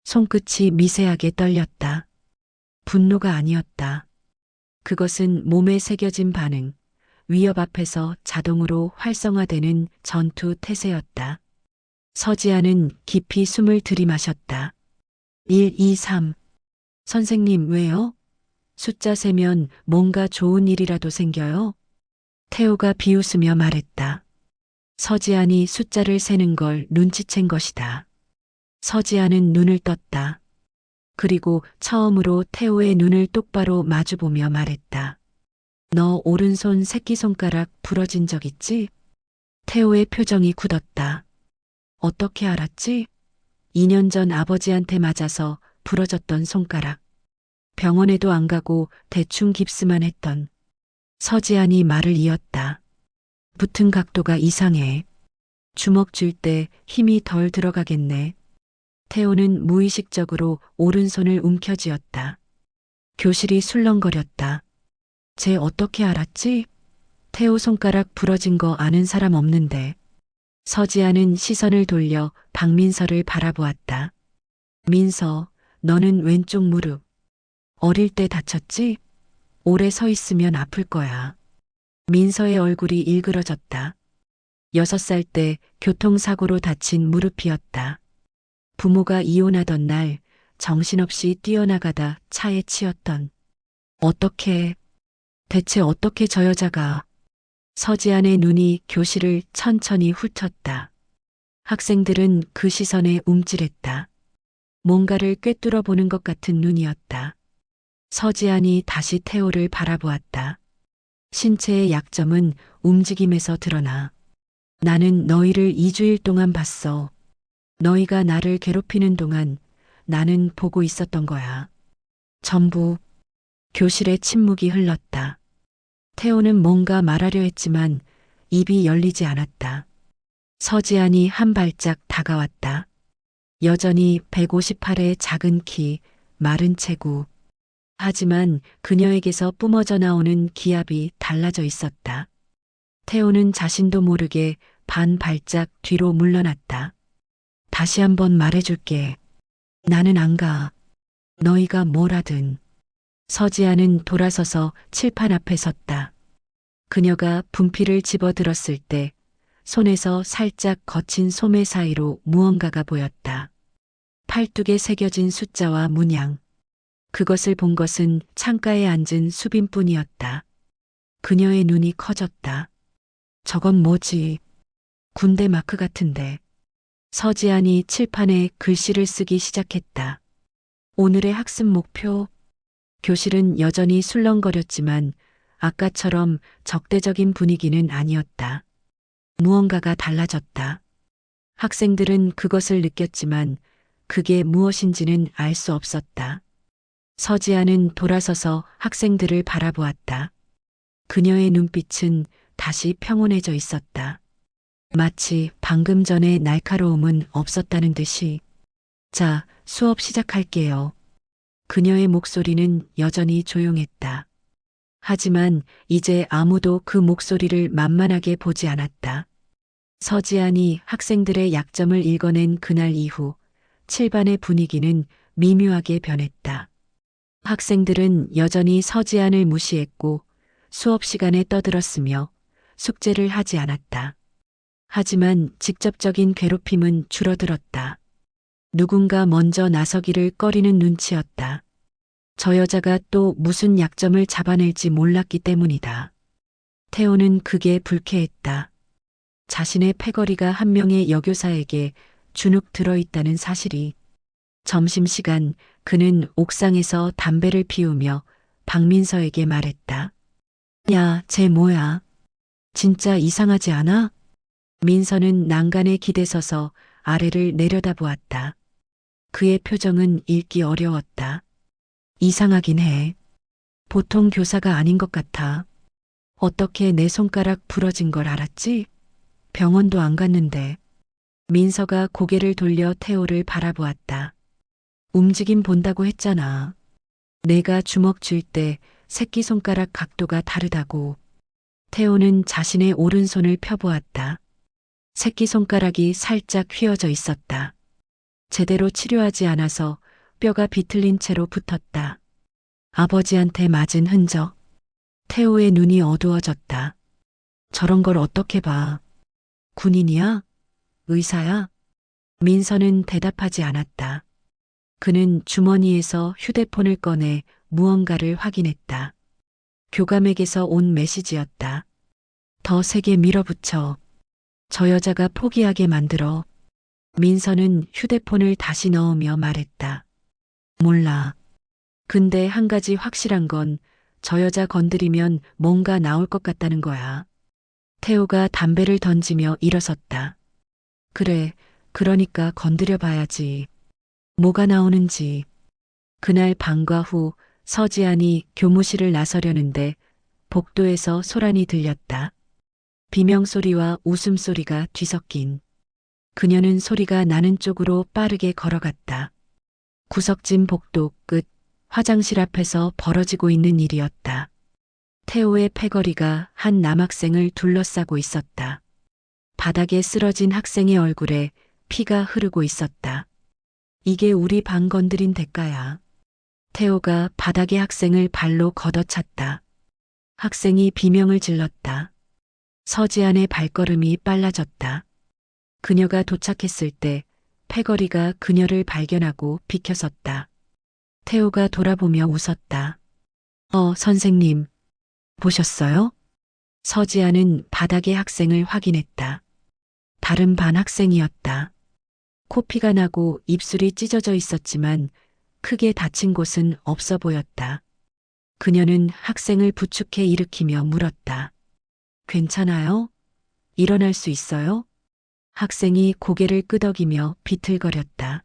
Speaker 2: 손끝이 미세하게 떨렸다. 분노가 아니었다. 그것은 몸에 새겨진 반응, 위협 앞에서 자동으로 활성화되는 전투 태세였다. 서지아는 깊이 숨을 들이마셨다. 1, 2, 3. 선생님, 왜요? 숫자 세면 뭔가 좋은 일이라도 생겨요? 태호가 비웃으며 말했다. 서지안이 숫자를 세는 걸 눈치챈 것이다. 서지안은 눈을 떴다. 그리고 처음으로 태호의 눈을 똑바로 마주보며 말했다. 너 오른손 새끼손가락 부러진 적 있지? 태호의 표정이 굳었다. 어떻게 알았지? 2년 전 아버지한테 맞아서 부러졌던 손가락. 병원에도 안 가고 대충 깁스만 했던. 서지안이 말을 이었다. 붙은 각도가 이상해. 주먹 쥘 때 힘이 덜 들어가겠네. 태호는 무의식적으로 오른손을 움켜쥐었다. 교실이 술렁거렸다. 쟤 어떻게 알았지? 태호 손가락 부러진 거 아는 사람 없는데. 서지아는 시선을 돌려 박민서를 바라보았다. 민서, 너는 왼쪽 무릎. 어릴 때 다쳤지? 오래 서 있으면 아플 거야. 민서의 얼굴이 일그러졌다. 6살 때 교통사고로 다친 무릎이었다. 부모가 이혼하던 날 정신없이 뛰어나가다 차에 치였던. 대체 어떻게 저 여자가. 서지안의 눈이 교실을 천천히 훑었다. 학생들은 그 시선에 움찔했다. 뭔가를 꿰뚫어 보는 것 같은 눈이었다. 서지안이 다시 태호를 바라보았다. 신체의 약점은 움직임에서 드러나. 나는 너희를 2주일 동안 봤어. 너희가 나를 괴롭히는 동안 나는 보고 있었던 거야. 전부. 교실에 침묵이 흘렀다. 태호는 뭔가 말하려 했지만 입이 열리지 않았다. 서지안이 한 발짝 다가왔다. 여전히 158의 작은 키, 마른 체구. 하지만 그녀에게서 뿜어져 나오는 기압이 달라져 있었다. 태호는 자신도 모르게 반 발짝 뒤로 물러났다. 다시 한번 말해줄게. 나는 안 가. 너희가 뭘 하든. 서지아는 돌아서서 칠판 앞에 섰다. 그녀가 분필을 집어들었을 때 손에서 살짝 거친 소매 사이로 무언가가 보였다. 팔뚝에 새겨진 숫자와 문양. 그것을 본 것은 창가에 앉은 수빈뿐이었다. 그녀의 눈이 커졌다. 저건 뭐지? 군대 마크 같은데. 서지안이 칠판에 글씨를 쓰기 시작했다. 오늘의 학습 목표. 교실은 여전히 술렁거렸지만 아까처럼 적대적인 분위기는 아니었다. 무언가가 달라졌다. 학생들은 그것을 느꼈지만 그게 무엇인지는 알 수 없었다. 서지아는 돌아서서 학생들을 바라보았다. 그녀의 눈빛은 다시 평온해져 있었다. 마치 방금 전의 날카로움은 없었다는 듯이. 자, 수업 시작할게요. 그녀의 목소리는 여전히 조용했다. 하지만 이제 아무도 그 목소리를 만만하게 보지 않았다. 서지안이 학생들의 약점을 읽어낸 그날 이후 7반의 분위기는 미묘하게 변했다. 학생들은 여전히 서지안을 무시했고 수업 시간에 떠들었으며 숙제를 하지 않았다. 하지만 직접적인 괴롭힘은 줄어들었다. 누군가 먼저 나서기를 꺼리는 눈치였다. 저 여자가 또 무슨 약점을 잡아낼지 몰랐기 때문이다. 태호는 그게 불쾌했다. 자신의 패거리가 한 명의 여교사에게 주눅 들어있다는 사실이. 점심시간 그는 옥상에서 담배를 피우며 박민서에게 말했다. 야, 쟤 뭐야? 진짜 이상하지 않아? 민서는 난간에 기대서서 아래를 내려다보았다. 그의 표정은 읽기 어려웠다. 이상하긴 해. 보통 교사가 아닌 것 같아. 어떻게 내 손가락 부러진 걸 알았지? 병원도 안 갔는데. 민서가 고개를 돌려 태호를 바라보았다. 움직임 본다고 했잖아. 내가 주먹 쥘 때 새끼손가락 각도가 다르다고. 태호는 자신의 오른손을 펴보았다. 새끼손가락이 살짝 휘어져 있었다. 제대로 치료하지 않아서 뼈가 비틀린 채로 붙었다. 아버지한테 맞은 흔적. 태호의 눈이 어두워졌다. 저런 걸 어떻게 봐? 군인이야? 의사야? 민서는 대답하지 않았다. 그는 주머니에서 휴대폰을 꺼내 무언가를 확인했다. 교감에게서 온 메시지였다. 더 세게 밀어붙여. 저 여자가 포기하게 만들어. 민서는 휴대폰을 다시 넣으며 말했다. 몰라. 근데 한 가지 확실한 건 저 여자 건드리면 뭔가 나올 것 같다는 거야. 태호가 담배를 던지며 일어섰다. 그래, 그러니까 건드려 봐야지. 뭐가 나오는지. 그날 밤과 후 서지안이 교무실을 나서려는데 복도에서 소란이 들렸다. 비명소리와 웃음소리가 뒤섞인. 그녀는 소리가 나는 쪽으로 빠르게 걸어갔다. 구석진 복도 끝 화장실 앞에서 벌어지고 있는 일이었다. 태호의 패거리가 한 남학생을 둘러싸고 있었다. 바닥에 쓰러진 학생의 얼굴에 피가 흐르고 있었다. 이게 우리 반 건드린 대가야. 태호가 바닥에 학생을 발로 걷어찼다. 학생이 비명을 질렀다. 서지안의 발걸음이 빨라졌다. 그녀가 도착했을 때 패거리가 그녀를 발견하고 비켜섰다. 태호가 돌아보며 웃었다. 선생님. 보셨어요? 서지안은 바닥의 학생을 확인했다. 다른 반 학생이었다. 코피가 나고 입술이 찢어져 있었지만 크게 다친 곳은 없어 보였다. 그녀는 학생을 부축해 일으키며 물었다. 괜찮아요? 일어날 수 있어요? 학생이 고개를 끄덕이며 비틀거렸다.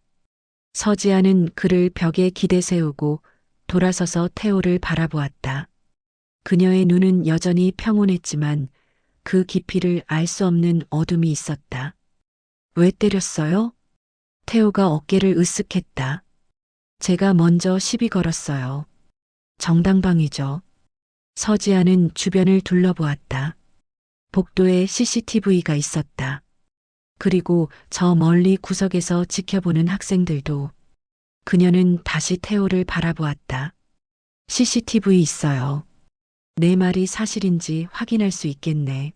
Speaker 2: 서지아는 그를 벽에 기대 세우고 돌아서서 태호를 바라보았다. 그녀의 눈은 여전히 평온했지만 그 깊이를 알 수 없는 어둠이 있었다. 왜 때렸어요? 태호가 어깨를 으쓱했다. 제가 먼저 시비 걸었어요. 정당방위죠. 서지아는 주변을 둘러보았다. 복도에 CCTV가 있었다. 그리고 저 멀리 구석에서 지켜보는 학생들도. 그녀는 다시 태호를 바라보았다. CCTV 있어요. 내 말이 사실인지 확인할 수 있겠네.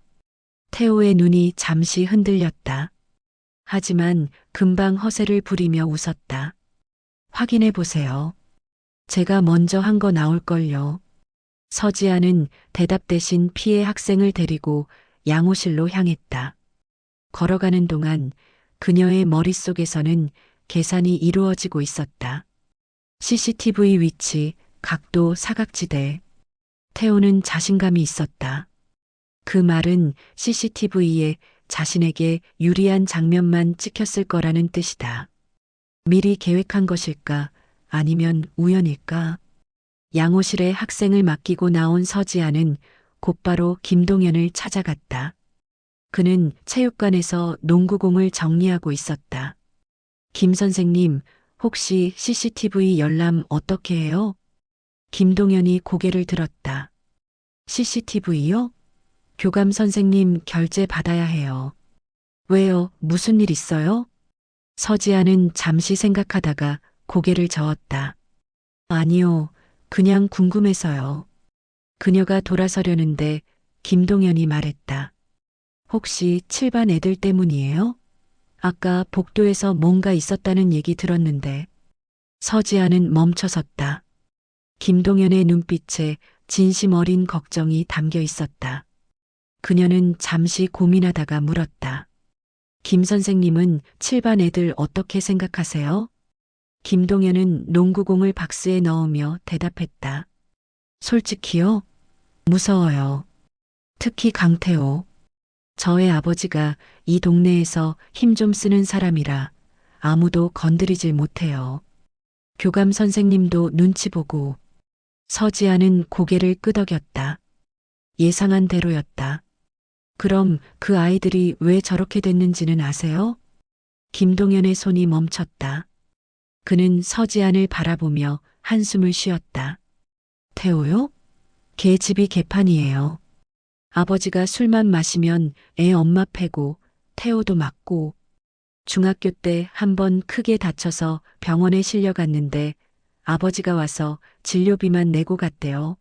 Speaker 2: 태호의 눈이 잠시 흔들렸다. 하지만 금방 허세를 부리며 웃었다. 확인해 보세요. 제가 먼저 한 거 나올걸요. 서지아는 대답 대신 피해 학생을 데리고 양호실로 향했다. 걸어가는 동안 그녀의 머릿속에서는 계산이 이루어지고 있었다. CCTV 위치, 각도, 사각지대. 태호는 자신감이 있었다. 그 말은 CCTV에 자신에게 유리한 장면만 찍혔을 거라는 뜻이다. 미리 계획한 것일까? 아니면 우연일까? 양호실에 학생을 맡기고 나온 서지아는 곧바로 김동현을 찾아갔다. 그는 체육관에서 농구공을 정리하고 있었다. 김 선생님, 혹시 CCTV 열람 어떻게 해요? 김동현이 고개를 들었다. CCTV요? 교감 선생님 결제 받아야 해요. 왜요? 무슨 일 있어요? 서지아는 잠시 생각하다가 고개를 저었다. 아니요, 그냥 궁금해서요. 그녀가 돌아서려는데 김동현이 말했다. 혹시 7반 애들 때문이에요? 아까 복도에서 뭔가 있었다는 얘기 들었는데. 서지아는 멈춰섰다. 김동연의 눈빛에 진심 어린 걱정이 담겨 있었다. 그녀는 잠시 고민하다가 물었다. 김 선생님은 7반 애들 어떻게 생각하세요? 김동연은 농구공을 박스에 넣으며 대답했다. 솔직히요? 무서워요. 특히 강태호. 저의 아버지가 이 동네에서 힘 좀 쓰는 사람이라 아무도 건드리질 못해요. 교감 선생님도 눈치 보고. 서지아는 고개를 끄덕였다. 예상한 대로였다. 그럼 그 아이들이 왜 저렇게 됐는지는 아세요? 김동연의 손이 멈췄다. 그는 서지안을 바라보며 한숨을 쉬었다. 태호요? 걔 집이 개판이에요. 아버지가 술만 마시면 애 엄마 패고 태호도 맞고 중학교 때 한 번 크게 다쳐서 병원에 실려갔는데 아버지가 와서 진료비만 내고 갔대요.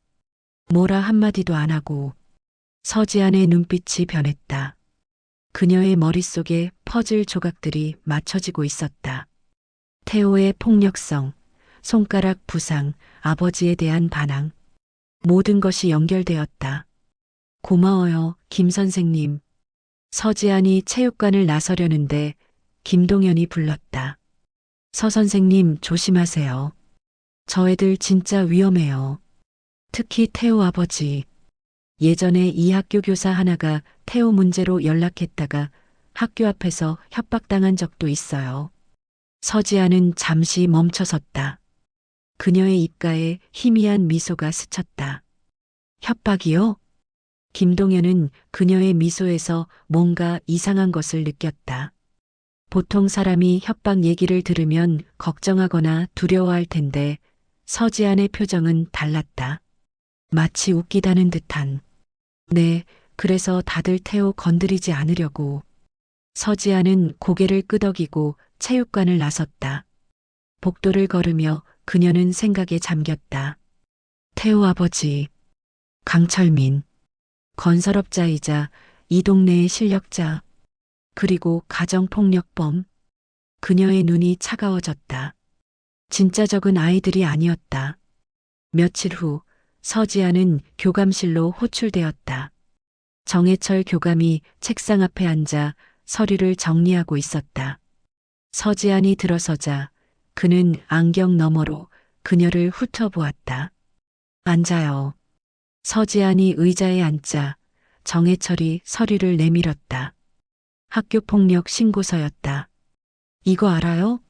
Speaker 2: 뭐라 한마디도 안 하고. 서지안의 눈빛이 변했다. 그녀의 머릿속에 퍼즐 조각들이 맞춰지고 있었다. 태호의 폭력성, 손가락 부상, 아버지에 대한 반항. 모든 것이 연결되었다. 고마워요, 김 선생님. 서지안이 체육관을 나서려는데 김동연이 불렀다. 서 선생님 조심하세요. 저 애들 진짜 위험해요. 특히 태호 아버지. 예전에 이 학교 교사 하나가 태호 문제로 연락했다가 학교 앞에서 협박당한 적도 있어요. 서지아는 잠시 멈춰섰다. 그녀의 입가에 희미한 미소가 스쳤다. 협박이요? 김동연은 그녀의 미소에서 뭔가 이상한 것을 느꼈다. 보통 사람이 협박 얘기를 들으면 걱정하거나 두려워할 텐데 서지안의 표정은 달랐다. 마치 웃기다는 듯한. 네, 그래서 다들 태호 건드리지 않으려고. 서지아는 고개를 끄덕이고 체육관을 나섰다. 복도를 걸으며 그녀는 생각에 잠겼다. 태호 아버지, 강철민, 건설업자이자 이 동네의 실력자, 그리고 가정폭력범. 그녀의 눈이 차가워졌다. 진짜 적은 아이들이 아니었다. 며칠 후 서지아는 교감실로 호출되었다. 정해철 교감이 책상 앞에 앉아 서류를 정리하고 있었다. 서지안이 들어서자 그는 안경 너머로 그녀를 훑어보았다. 앉아요. 서지안이 의자에 앉자 정해철이 서류를 내밀었다. 학교폭력 신고서였다. 이거 알아요?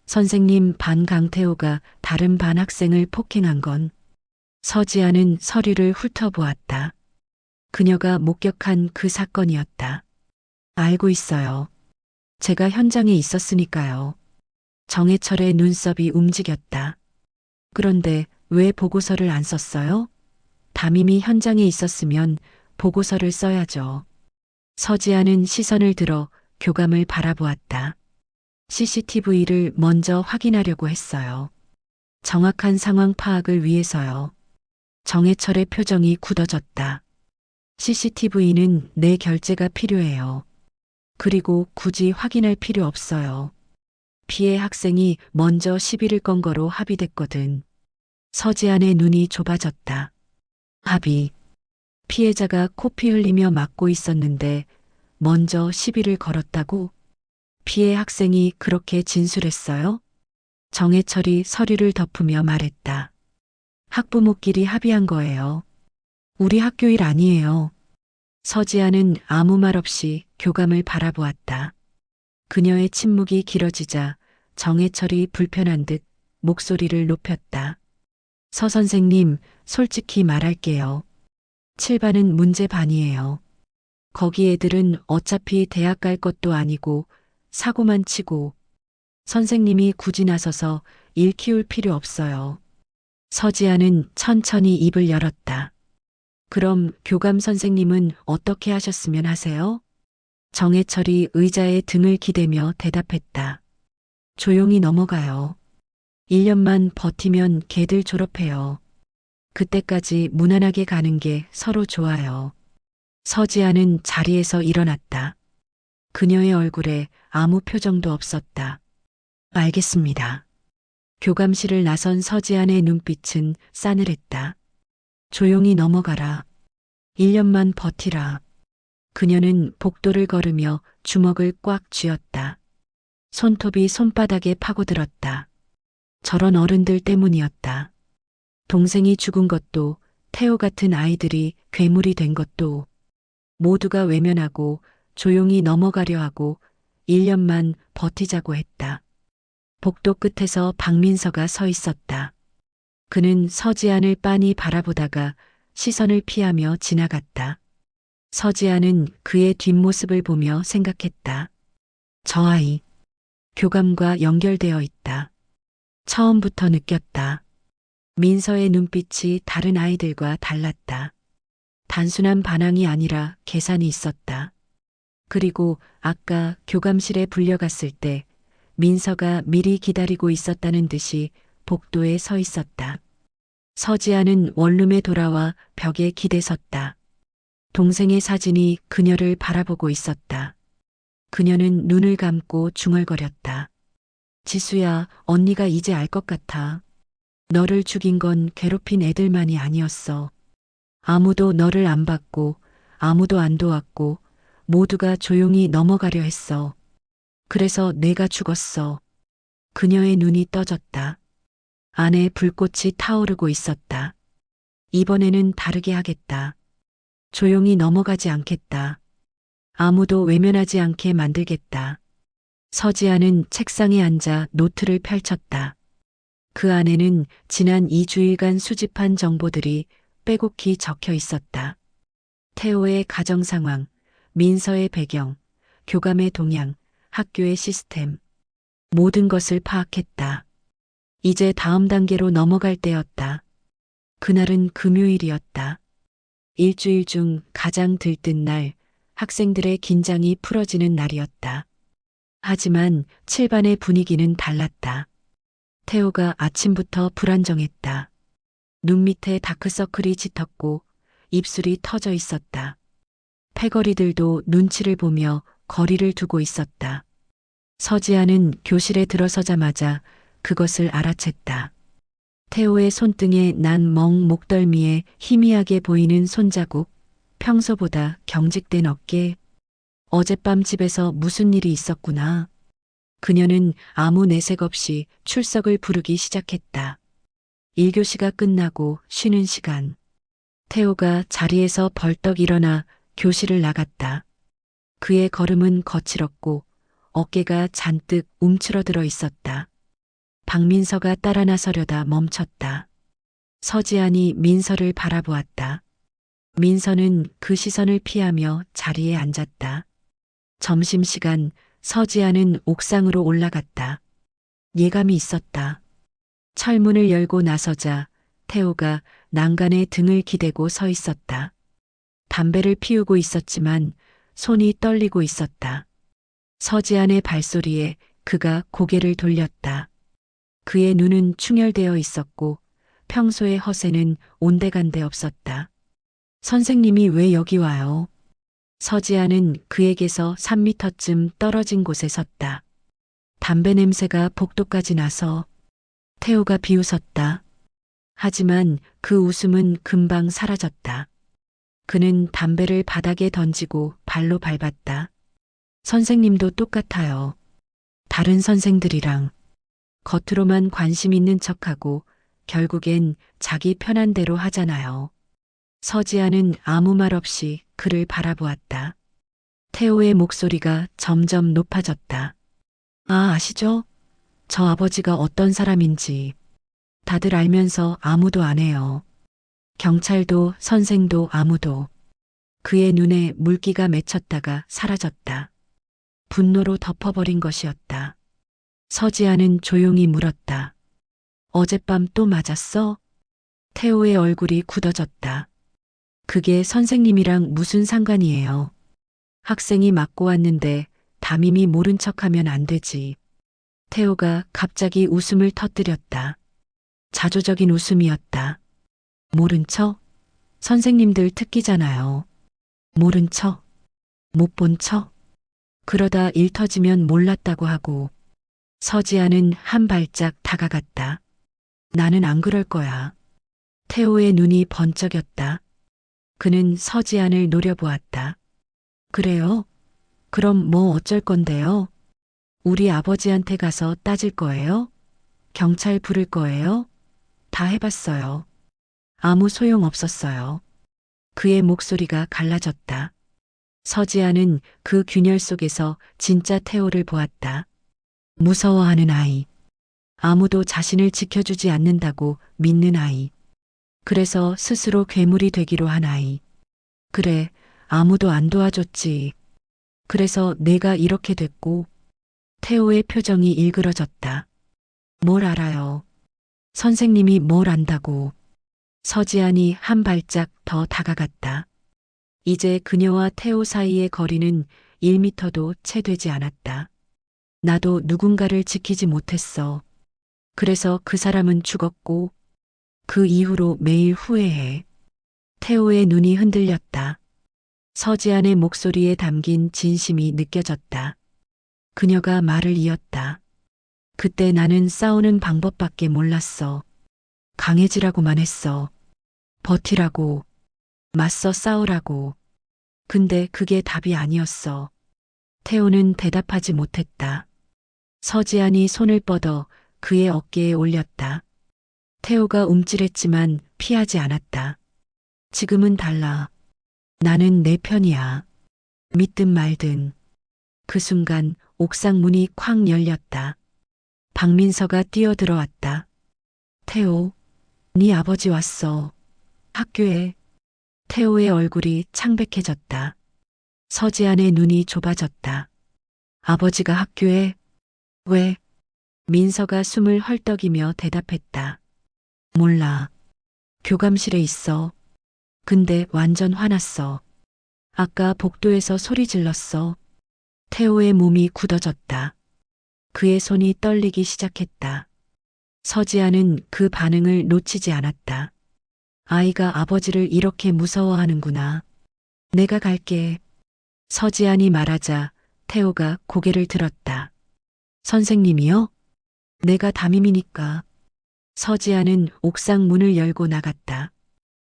Speaker 2: 선생님 반 강태호가 다른 반 학생을 폭행한 건. 서지아는 서류를 훑어보았다. 그녀가 목격한 그 사건이었다. 알고 있어요. 제가 현장에 있었으니까요. 정해철의 눈썹이 움직였다. 그런데 왜 보고서를 안 썼어요? 담임이 현장에 있었으면 보고서를 써야죠. 서지아는 시선을 들어 교감을 바라보았다. CCTV를 먼저 확인하려고 했어요. 정확한 상황 파악을 위해서요. 정해철의 표정이 굳어졌다. CCTV는 내 결재가 필요해요. 그리고 굳이 확인할 필요 없어요. 피해 학생이 먼저 시비를 건 거로 합의됐거든. 서지안의 눈이 좁아졌다. 합의. 피해자가 코피 흘리며 맞고 있었는데 먼저 시비를 걸었다고? 피해 학생이 그렇게 진술했어요? 정해철이 서류를 덮으며 말했다. 학부모끼리 합의한 거예요. 우리 학교 일 아니에요. 서지아는 아무 말 없이 교감을 바라보았다. 그녀의 침묵이 길어지자 정해철이 불편한 듯 목소리를 높였다. 서 선생님, 솔직히 말할게요. 7반은 문제 반이에요. 거기 애들은 어차피 대학 갈 것도 아니고 사고만 치고 선생님이 굳이 나서서 일 키울 필요 없어요. 서지아는 천천히 입을 열었다. 그럼 교감 선생님은 어떻게 하셨으면 하세요? 정해철이 의자에 등을 기대며 대답했다. 조용히 넘어가요. 1년만 버티면 걔들 졸업해요. 그때까지 무난하게 가는 게 서로 좋아요. 서지아는 자리에서 일어났다. 그녀의 얼굴에 아무 표정도 없었다. 알겠습니다. 교감실을 나선 서지안의 눈빛은 싸늘했다. 조용히 넘어가라. 1년만 버티라. 그녀는 복도를 걸으며 주먹을 꽉 쥐었다. 손톱이 손바닥에 파고들었다. 저런 어른들 때문이었다. 동생이 죽은 것도, 태호 같은 아이들이 괴물이 된 것도, 모두가 외면하고 조용히 넘어가려 하고 1년만 버티자고 했다. 복도 끝에서 박민서가 서 있었다. 그는 서지안을 빤히 바라보다가 시선을 피하며 지나갔다. 서지안은 그의 뒷모습을 보며 생각했다. 저 아이, 교감과 연결되어 있다. 처음부터 느꼈다. 민서의 눈빛이 다른 아이들과 달랐다. 단순한 반항이 아니라 계산이 있었다. 그리고 아까 교감실에 불려갔을 때 민서가 미리 기다리고 있었다는 듯이 복도에 서 있었다. 서지아는 원룸에 돌아와 벽에 기대섰다. 동생의 사진이 그녀를 바라보고 있었다. 그녀는 눈을 감고 중얼거렸다. 지수야, 언니가 이제 알 것 같아. 너를 죽인 건 괴롭힌 애들만이 아니었어. 아무도 너를 안 봤고, 아무도 안 도왔고, 모두가 조용히 넘어가려 했어. 그래서 내가 죽었어. 그녀의 눈이 떠졌다. 안에 불꽃이 타오르고 있었다. 이번에는 다르게 하겠다. 조용히 넘어가지 않겠다. 아무도 외면하지 않게 만들겠다. 서지아는 책상에 앉아 노트를 펼쳤다. 그 안에는 지난 2주일간 수집한 정보들이 빼곡히 적혀 있었다. 태호의 가정 상황, 민서의 배경, 교감의 동향, 학교의 시스템. 모든 것을 파악했다. 이제 다음 단계로 넘어갈 때였다. 그날은 금요일이었다. 일주일 중 가장 들뜬 날, 학생들의 긴장이 풀어지는 날이었다. 하지만 7반의 분위기는 달랐다. 태호가 아침부터 불안정했다. 눈 밑에 다크서클이 짙었고 입술이 터져 있었다. 패거리들도 눈치를 보며 거리를 두고 있었다. 서지아는 교실에 들어서자마자 그것을 알아챘다. 태호의 손등에 난 멍 목덜미에 희미하게 보이는 손자국, 평소보다 경직된 어깨. 어젯밤 집에서 무슨 일이 있었구나. 그녀는 아무 내색 없이 출석을 부르기 시작했다. 1교시가 끝나고 쉬는 시간. 태호가 자리에서 벌떡 일어나 교실을 나갔다. 그의 걸음은 거칠었고 어깨가 잔뜩 움츠러들어 있었다. 박민서가 따라 나서려다 멈췄다. 서지안이 민서를 바라보았다. 민서는 그 시선을 피하며 자리에 앉았다. 점심시간 서지아는 옥상으로 올라갔다. 예감이 있었다. 철문을 열고 나서자 태호가 난간에 등을 기대고 서 있었다. 담배를 피우고 있었지만 손이 떨리고 있었다. 서지안의 발소리에 그가 고개를 돌렸다. 그의 눈은 충혈되어 있었고 평소의 허세는 온데간데 없었다. 선생님이 왜 여기 와요? 서지아는 그에게서 3미터쯤 떨어진 곳에 섰다. 담배 냄새가 복도까지 나서. 태호가 비웃었다. 하지만 그 웃음은 금방 사라졌다. 그는 담배를 바닥에 던지고 발로 밟았다. 선생님도 똑같아요. 다른 선생들이랑 겉으로만 관심 있는 척하고 결국엔 자기 편한 대로 하잖아요. 서지아는 아무 말 없이 그를 바라보았다. 태호의 목소리가 점점 높아졌다. 아시죠? 저 아버지가 어떤 사람인지 다들 알면서 아무도 안 해요. 경찰도 선생도 아무도. 그의 눈에 물기가 맺혔다가 사라졌다. 분노로 덮어버린 것이었다. 서지아는 조용히 물었다. 어젯밤 또 맞았어? 태호의 얼굴이 굳어졌다. 그게 선생님이랑 무슨 상관이에요? 학생이 맞고 왔는데 담임이 모른 척하면 안 되지. 태호가 갑자기 웃음을 터뜨렸다. 자조적인 웃음이었다. 모른 척? 선생님들 특기잖아요. 모른 척? 못 본 척? 그러다 일 터지면 몰랐다고 하고. 서지아는 한 발짝 다가갔다. 나는 안 그럴 거야. 태호의 눈이 번쩍였다. 그는 서지안을 노려보았다. 그래요? 그럼 뭐 어쩔 건데요? 우리 아버지한테 가서 따질 거예요? 경찰 부를 거예요? 다 해봤어요. 아무 소용 없었어요. 그의 목소리가 갈라졌다. 서지아는 그 균열 속에서 진짜 태호를 보았다. 무서워하는 아이. 아무도 자신을 지켜주지 않는다고 믿는 아이. 그래서 스스로 괴물이 되기로 한 아이. 그래, 아무도 안 도와줬지. 그래서 내가 이렇게 됐고, 태호의 표정이 일그러졌다. 뭘 알아요? 선생님이 뭘 안다고. 서지안이 한 발짝 더 다가갔다. 이제 그녀와 태호 사이의 거리는 1미터도 채 되지 않았다. 나도 누군가를 지키지 못했어. 그래서 그 사람은 죽었고, 그 이후로 매일 후회해. 태호의 눈이 흔들렸다. 서지안의 목소리에 담긴 진심이 느껴졌다. 그녀가 말을 이었다. 그때 나는 싸우는 방법밖에 몰랐어. 강해지라고만 했어. 버티라고. 맞서 싸우라고. 근데 그게 답이 아니었어. 태호는 대답하지 못했다. 서지안이 손을 뻗어 그의 어깨에 올렸다. 태호가 움찔했지만 피하지 않았다. 지금은 달라. 나는 내 편이야. 믿든 말든. 그 순간 옥상 문이 쾅 열렸다. 박민서가 뛰어들어왔다. 태호, 네 아버지 왔어. 학교에. 태호의 얼굴이 창백해졌다. 서지안의 눈이 좁아졌다. 아버지가 학교에? 왜? 민서가 숨을 헐떡이며 대답했다. 몰라. 교감실에 있어. 근데 완전 화났어. 아까 복도에서 소리 질렀어. 태호의 몸이 굳어졌다. 그의 손이 떨리기 시작했다. 서지아는 그 반응을 놓치지 않았다. 아이가 아버지를 이렇게 무서워하는구나. 내가 갈게. 서지안이 말하자 태호가 고개를 들었다. 선생님이요? 내가 담임이니까. 서지아는 옥상 문을 열고 나갔다.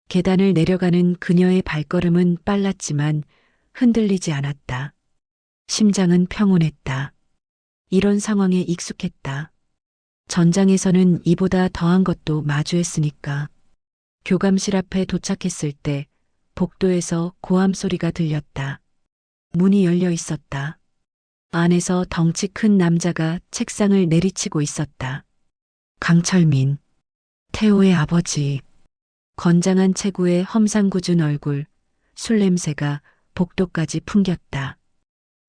Speaker 2: 계단을 내려가는 그녀의 발걸음은 빨랐지만 흔들리지 않았다. 심장은 평온했다. 이런 상황에 익숙했다. 전장에서는 이보다 더한 것도 마주했으니까. 교감실 앞에 도착했을 때 복도에서 고함 소리가 들렸다. 문이 열려 있었다. 안에서 덩치 큰 남자가 책상을 내리치고 있었다. 강철민, 태호의 아버지. 건장한 체구의 험상궂은 얼굴, 술 냄새가 복도까지 풍겼다.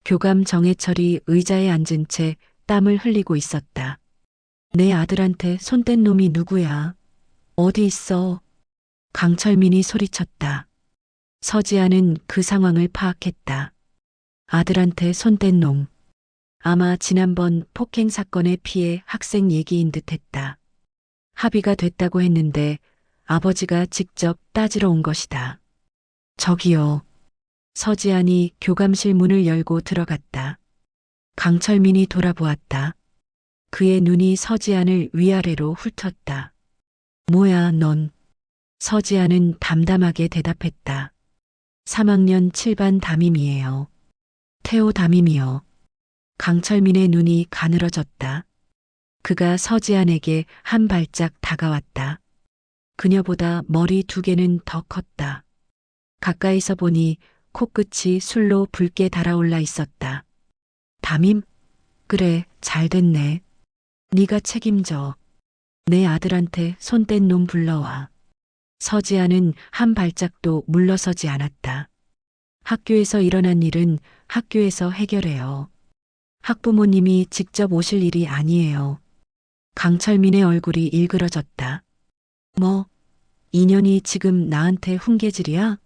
Speaker 2: 교감 정해철이 의자에 앉은 채 땀을 흘리고 있었다. 내 아들한테 손댄 놈이 누구야? 어디 있어? 강철민이 소리쳤다. 서지아는 그 상황을 파악했다. 아들한테 손댄 놈. 아마 지난번 폭행 사건의 피해 학생 얘기인 듯했다. 합의가 됐다고 했는데 아버지가 직접 따지러 온 것이다. 저기요. 서지안이 교감실 문을 열고 들어갔다. 강철민이 돌아보았다. 그의 눈이 서지안을 위아래로 훑었다. 뭐야, 넌? 서지안은 담담하게 대답했다. 3학년 7반 담임이에요. 태호 담임이요. 강철민의 눈이 가늘어졌다. 그가 서지안에게 한 발짝 다가왔다. 그녀보다 머리 2개는 더 컸다. 가까이서 보니 코끝이 술로 붉게 달아올라 있었다. 담임? 그래, 잘 됐네. 네가 책임져. 내 아들한테 손댄 놈 불러와. 서지아는 한 발짝도 물러서지 않았다. 학교에서 일어난 일은 학교에서 해결해요. 학부모님이 직접 오실 일이 아니에요. 강철민의 얼굴이 일그러졌다. 뭐, 인연이 지금 나한테 훈계질이야?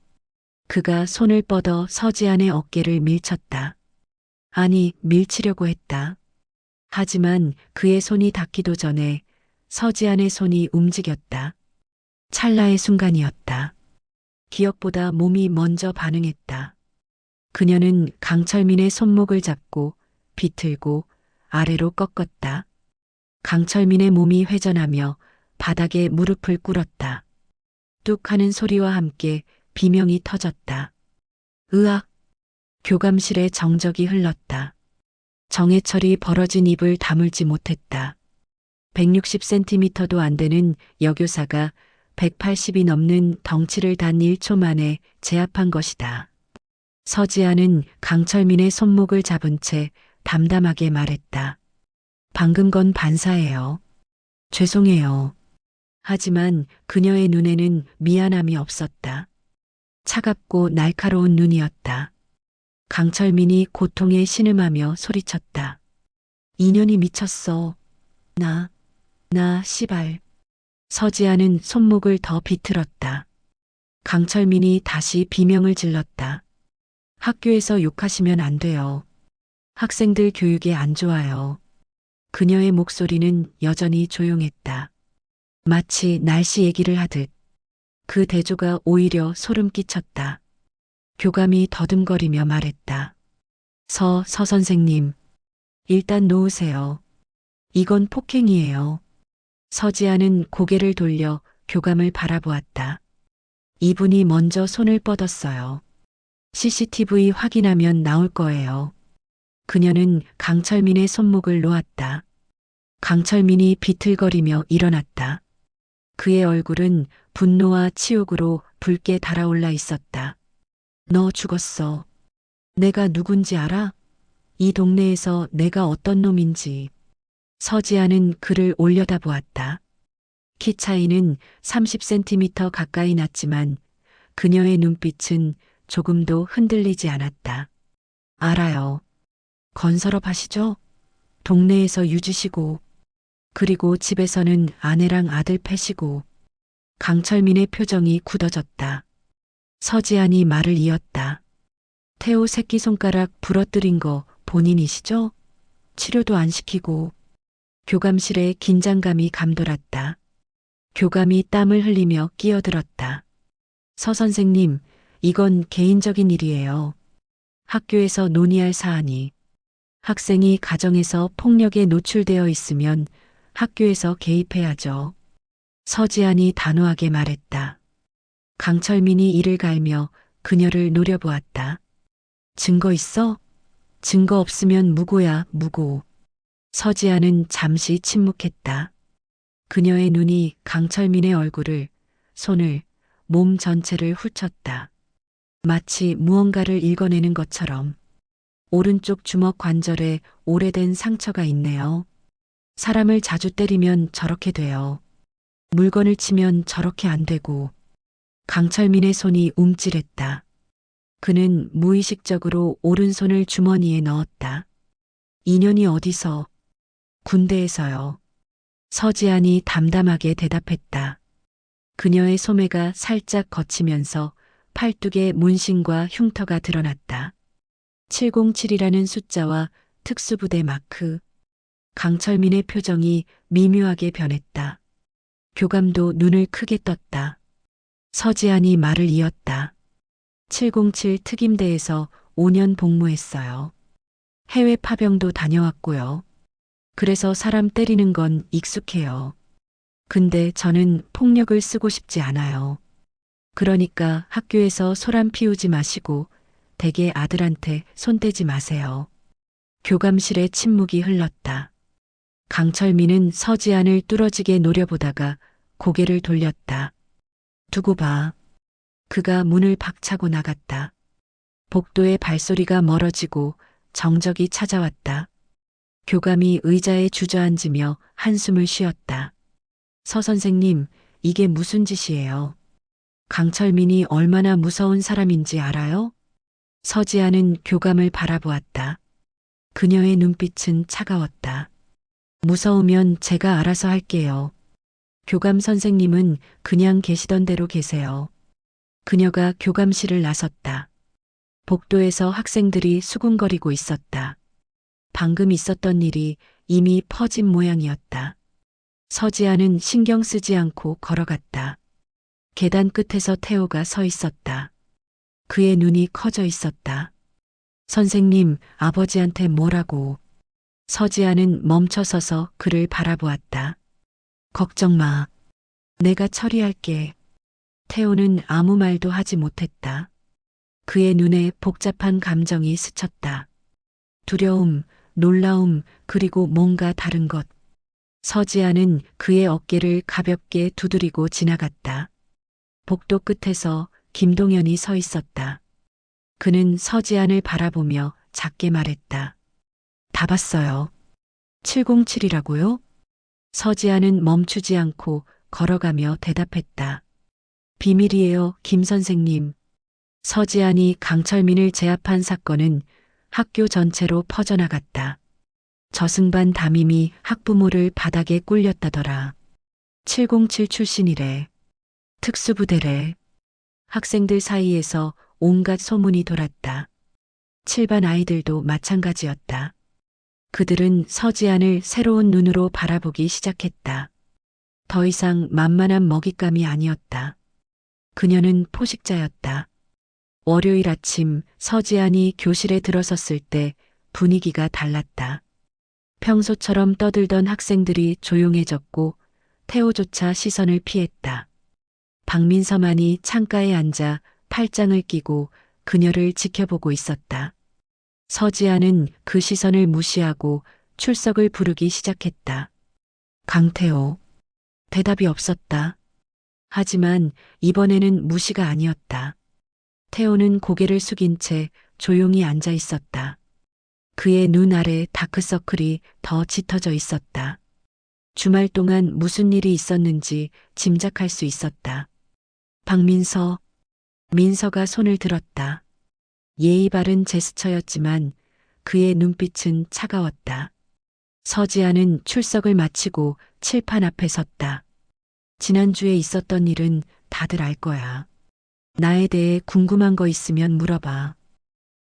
Speaker 2: 그가 손을 뻗어 서지안의 어깨를 밀쳤다. 아니, 밀치려고 했다. 하지만 그의 손이 닿기도 전에 서지안의 손이 움직였다. 찰나의 순간이었다. 기억보다 몸이 먼저 반응했다. 그녀는 강철민의 손목을 잡고 비틀고 아래로 꺾었다. 강철민의 몸이 회전하며 바닥에 무릎을 꿇었다. 뚝 하는 소리와 함께 비명이 터졌다. 으악! 교감실에 정적이 흘렀다. 정해철이 벌어진 입을 다물지 못했다. 160cm도 안 되는 여교사가 180이 넘는 덩치를 단 1초 만에 제압한 것이다. 서지아는 강철민의 손목을 잡은 채 담담하게 말했다. 방금 건 반사예요. 죄송해요. 하지만 그녀의 눈에는 미안함이 없었다. 차갑고 날카로운 눈이었다. 강철민이 고통에 신음하며 소리쳤다. 인연이 미쳤어. 나 시발. 서지아는 손목을 더 비틀었다. 강철민이 다시 비명을 질렀다. 학교에서 욕하시면 안 돼요. 학생들 교육에 안 좋아요. 그녀의 목소리는 여전히 조용했다. 마치 날씨 얘기를 하듯. 그 대조가 오히려 소름 끼쳤다. 교감이 더듬거리며 말했다. 서 선생님. 일단 놓으세요. 이건 폭행이에요. 서지아는 고개를 돌려 교감을 바라보았다. 이분이 먼저 손을 뻗었어요. CCTV 확인하면 나올 거예요. 그녀는 강철민의 손목을 놓았다. 강철민이 비틀거리며 일어났다. 그의 얼굴은 분노와 치욕으로 붉게 달아올라 있었다. 너 죽었어. 내가 누군지 알아? 이 동네에서 내가 어떤 놈인지. 서지아는 그를 올려다보았다. 키 차이는 30cm 가까이 났지만 그녀의 눈빛은 조금도 흔들리지 않았다. 알아요. 건설업 하시죠? 동네에서 유지시고 그리고 집에서는 아내랑 아들 패시고. 강철민의 표정이 굳어졌다. 서지안이 말을 이었다. 태호 새끼손가락 부러뜨린 거 본인이시죠? 치료도 안 시키고. 교감실에 긴장감이 감돌았다. 교감이 땀을 흘리며 끼어들었다. 서 선생님, 이건 개인적인 일이에요. 학교에서 논의할 사안이. 학생이 가정에서 폭력에 노출되어 있으면 학교에서 개입해야죠. 서지안이 단호하게 말했다. 강철민이 이를 갈며 그녀를 노려보았다. 증거 있어? 증거 없으면 무고야, 무고. 서지아는 잠시 침묵했다. 그녀의 눈이 강철민의 얼굴을, 손을, 몸 전체를 훑쳤다. 마치 무언가를 읽어내는 것처럼. 오른쪽 주먹 관절에 오래된 상처가 있네요. 사람을 자주 때리면 저렇게 돼요. 물건을 치면 저렇게 안 되고. 강철민의 손이 움찔했다. 그는 무의식적으로 오른손을 주머니에 넣었다. 인연이 어디서? 군대에서요. 서지안이 담담하게 대답했다. 그녀의 소매가 살짝 거치면서 팔뚝에 문신과 흉터가 드러났다. 707이라는 숫자와 특수부대 마크. 강철민의 표정이 미묘하게 변했다. 교감도 눈을 크게 떴다. 서지안이 말을 이었다. 707 특임대에서 5년 복무했어요. 해외 파병도 다녀왔고요. 그래서 사람 때리는 건 익숙해요. 근데 저는 폭력을 쓰고 싶지 않아요. 그러니까 학교에서 소란 피우지 마시고 댁의 아들한테 손 떼지 마세요. 교감실에 침묵이 흘렀다. 강철민은 서지안을 뚫어지게 노려보다가 고개를 돌렸다. 두고 봐. 그가 문을 박차고 나갔다. 복도의 발소리가 멀어지고 정적이 찾아왔다. 교감이 의자에 주저앉으며 한숨을 쉬었다. 서 선생님, 이게 무슨 짓이에요? 강철민이 얼마나 무서운 사람인지 알아요? 서지아는 교감을 바라보았다. 그녀의 눈빛은 차가웠다. 무서우면 제가 알아서 할게요. 교감 선생님은 그냥 계시던 대로 계세요. 그녀가 교감실을 나섰다. 복도에서 학생들이 수군거리고 있었다. 방금 있었던 일이 이미 퍼진 모양이었다. 서지아는 신경 쓰지 않고 걸어갔다. 계단 끝에서 태호가 서 있었다. 그의 눈이 커져 있었다. 선생님, 아버지한테 뭐라고? 서지아는 멈춰서서 그를 바라보았다. 걱정 마. 내가 처리할게. 태호는 아무 말도 하지 못했다. 그의 눈에 복잡한 감정이 스쳤다. 두려움, 놀라움, 그리고 뭔가 다른 것. 서지아는 그의 어깨를 가볍게 두드리고 지나갔다. 복도 끝에서 김동현이 서 있었다. 그는 서지안을 바라보며 작게 말했다. 다 봤어요. 707이라고요? 서지아는 멈추지 않고 걸어가며 대답했다. 비밀이에요, 김 선생님. 서지안이 강철민을 제압한 사건은 학교 전체로 퍼져나갔다. 저승반 담임이 학부모를 바닥에 꿀렸다더라. 707 출신이래. 특수부대래. 학생들 사이에서 온갖 소문이 돌았다. 7반 아이들도 마찬가지였다. 그들은 서지안을 새로운 눈으로 바라보기 시작했다. 더 이상 만만한 먹잇감이 아니었다. 그녀는 포식자였다. 월요일 아침 서지안이 교실에 들어섰을 때 분위기가 달랐다. 평소처럼 떠들던 학생들이 조용해졌고 태호조차 시선을 피했다. 박민서만이 창가에 앉아 팔짱을 끼고 그녀를 지켜보고 있었다. 서지아는 그 시선을 무시하고 출석을 부르기 시작했다. 강태호. 대답이 없었다. 하지만 이번에는 무시가 아니었다. 태호는 고개를 숙인 채 조용히 앉아 있었다. 그의 눈 아래 다크서클이 더 짙어져 있었다. 주말 동안 무슨 일이 있었는지 짐작할 수 있었다. 박민서. 민서가 손을 들었다. 예의 바른 제스처였지만 그의 눈빛은 차가웠다. 서지아는 출석을 마치고 칠판 앞에 섰다. 지난주에 있었던 일은 다들 알 거야. 나에 대해 궁금한 거 있으면 물어봐.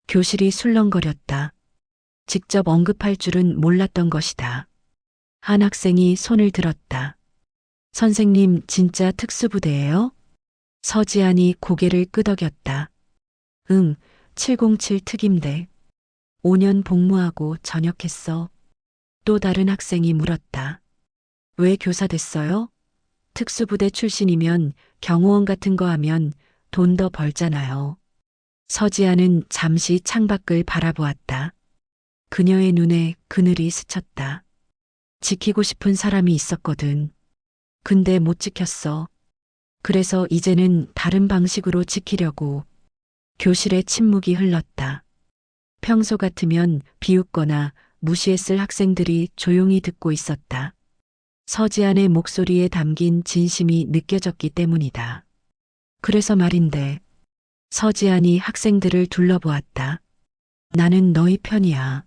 Speaker 2: 교실이 술렁거렸다. 직접 언급할 줄은 몰랐던 것이다. 한 학생이 손을 들었다. 선생님 진짜 특수부대예요? 서지안이 고개를 끄덕였다. 응, 707 특임대. 5년 복무하고 전역했어. 또 다른 학생이 물었다. 왜 교사 됐어요? 특수부대 출신이면 경호원 같은 거 하면 돈 더 벌잖아요. 서지아는 잠시 창밖을 바라보았다. 그녀의 눈에 그늘이 스쳤다. 지키고 싶은 사람이 있었거든. 근데 못 지켰어. 그래서 이제는 다른 방식으로 지키려고. 교실에 침묵이 흘렀다. 평소 같으면 비웃거나 무시했을 학생들이 조용히 듣고 있었다. 서지안의 목소리에 담긴 진심이 느껴졌기 때문이다. 그래서 말인데. 서지안이 학생들을 둘러보았다. 나는 너희 편이야.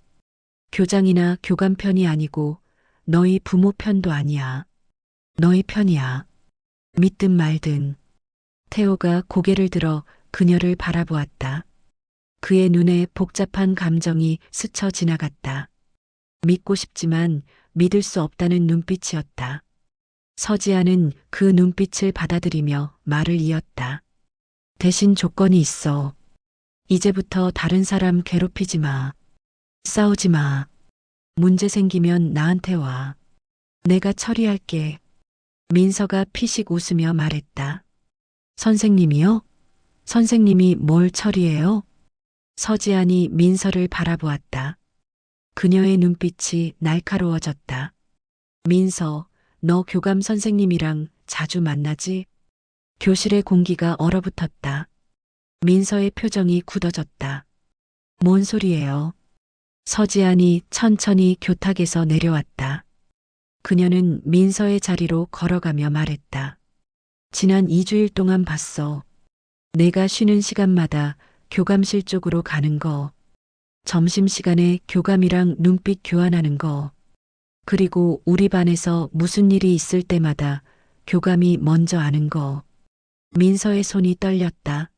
Speaker 2: 교장이나 교감 편이 아니고 너희 부모 편도 아니야. 너희 편이야. 믿든 말든. 태호가 고개를 들어 그녀를 바라보았다. 그의 눈에 복잡한 감정이 스쳐 지나갔다. 믿고 싶지만 믿을 수 없다는 눈빛이었다. 서지아는 그 눈빛을 받아들이며 말을 이었다. 대신 조건이 있어. 이제부터 다른 사람 괴롭히지 마. 싸우지 마. 문제 생기면 나한테 와. 내가 처리할게. 민서가 피식 웃으며 말했다. 선생님이요? 선생님이 뭘 처리해요? 서지안이 민서를 바라보았다. 그녀의 눈빛이 날카로워졌다. 민서, 너 교감 선생님이랑 자주 만나지? 교실의 공기가 얼어붙었다. 민서의 표정이 굳어졌다. 뭔 소리예요? 서지안이 천천히 교탁에서 내려왔다. 그녀는 민서의 자리로 걸어가며 말했다. 지난 2주일 동안 봤어. 내가 쉬는 시간마다 교감실 쪽으로 가는 거. 점심시간에 교감이랑 눈빛 교환하는 거. 그리고 우리 반에서 무슨 일이 있을 때마다 교감이 먼저 아는 거. 민서의 손이 떨렸다.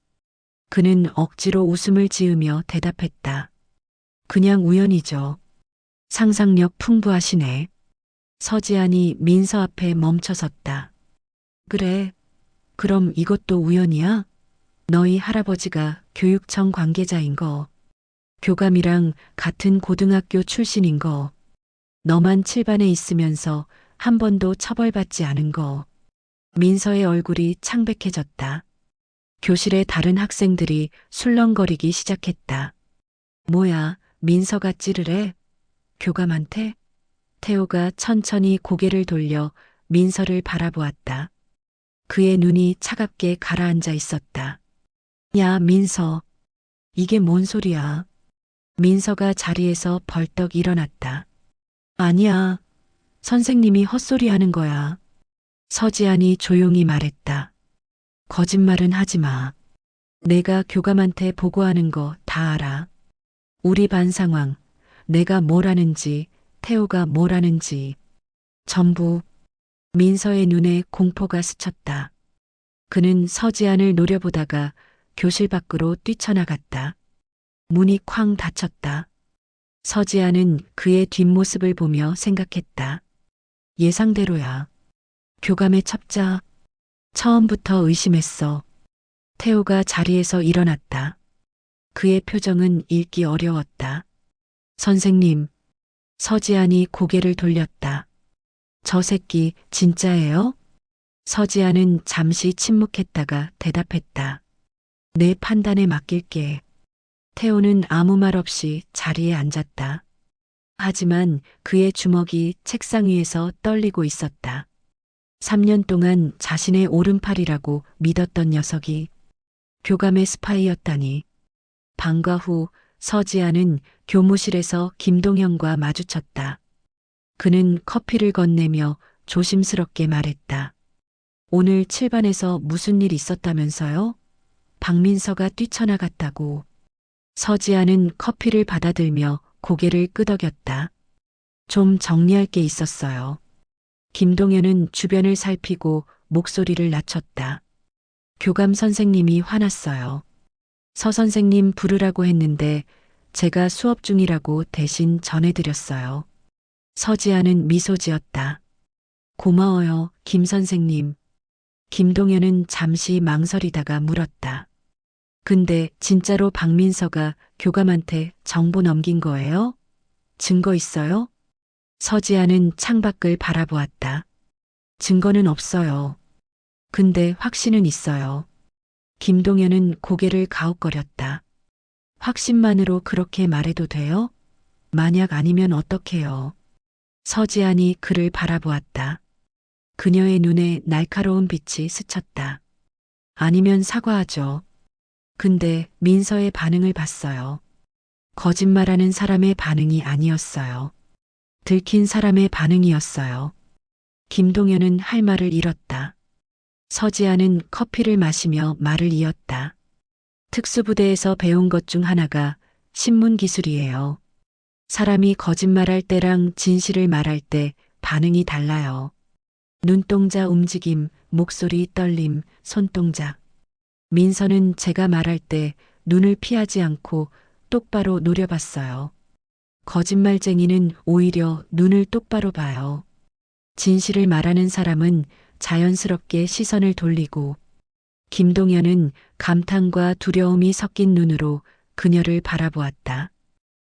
Speaker 2: 그는 억지로 웃음을 지으며 대답했다. 그냥 우연이죠. 상상력 풍부하시네. 서지안이 민서 앞에 멈춰섰다. 그래, 그럼 이것도 우연이야? 너희 할아버지가 교육청 관계자인 거, 교감이랑 같은 고등학교 출신인 거, 너만 7반에 있으면서 한 번도 처벌받지 않은 거. 민서의 얼굴이 창백해졌다. 교실의 다른 학생들이 술렁거리기 시작했다. 뭐야, 민서가 찌르래? 교감한테? 태호가 천천히 고개를 돌려 민서를 바라보았다. 그의 눈이 차갑게 가라앉아 있었다. 야, 민서. 이게 뭔 소리야? 민서가 자리에서 벌떡 일어났다. 아니야. 선생님이 헛소리 하는 거야. 서지안이 조용히 말했다. 거짓말은 하지 마. 내가 교감한테 보고하는 거 다 알아. 우리 반 상황, 내가 뭘 하는지, 태호가 뭘 하는지. 전부. 민서의 눈에 공포가 스쳤다. 그는 서지안을 노려보다가 교실 밖으로 뛰쳐나갔다. 문이 쾅 닫혔다. 서지안은 그의 뒷모습을 보며 생각했다. 예상대로야. 교감의 첩자. 처음부터 의심했어. 태호가 자리에서 일어났다. 그의 표정은 읽기 어려웠다. 선생님. 서지안이 고개를 돌렸다. 저 새끼 진짜예요? 서지안은 잠시 침묵했다가 대답했다. 내 판단에 맡길게. 태호는 아무 말 없이 자리에 앉았다. 하지만 그의 주먹이 책상 위에서 떨리고 있었다. 3년 동안 자신의 오른팔이라고 믿었던 녀석이 교감의 스파이였다니. 방과 후 서지아는 교무실에서 김동현과 마주쳤다. 그는 커피를 건네며 조심스럽게 말했다. 오늘 7반에서 무슨 일 있었다면서요? 박민서가 뛰쳐나갔다고. 서지아는 커피를 받아들며 고개를 끄덕였다. 좀 정리할 게 있었어요. 김동현은 주변을 살피고 목소리를 낮췄다. 교감 선생님이 화났어요. 서 선생님 부르라고 했는데 제가 수업 중이라고 대신 전해드렸어요. 서지아는 미소 지었다. 고마워요, 김 선생님. 김동현은 잠시 망설이다가 물었다. 근데 진짜로 박민서가 교감한테 정보 넘긴 거예요? 증거 있어요? 서지아는 창밖을 바라보았다. 증거는 없어요. 근데 확신은 있어요. 김동현은 고개를 가웃거렸다. 확신만으로 그렇게 말해도 돼요? 만약 아니면 어떡해요? 서지안이 그를 바라보았다. 그녀의 눈에 날카로운 빛이 스쳤다. 아니면 사과하죠. 근데 민서의 반응을 봤어요. 거짓말하는 사람의 반응이 아니었어요. 들킨 사람의 반응이었어요. 김동현은 할 말을 잃었다. 서지아는 커피를 마시며 말을 이었다. 특수부대에서 배운 것 중 하나가 신문 기술이에요. 사람이 거짓말할 때랑 진실을 말할 때 반응이 달라요. 눈동자 움직임, 목소리 떨림, 손동작. 민서는 제가 말할 때 눈을 피하지 않고 똑바로 노려봤어요. 거짓말쟁이는 오히려 눈을 똑바로 봐요. 진실을 말하는 사람은 자연스럽게 시선을 돌리고. 김동현은 감탄과 두려움이 섞인 눈으로 그녀를 바라보았다.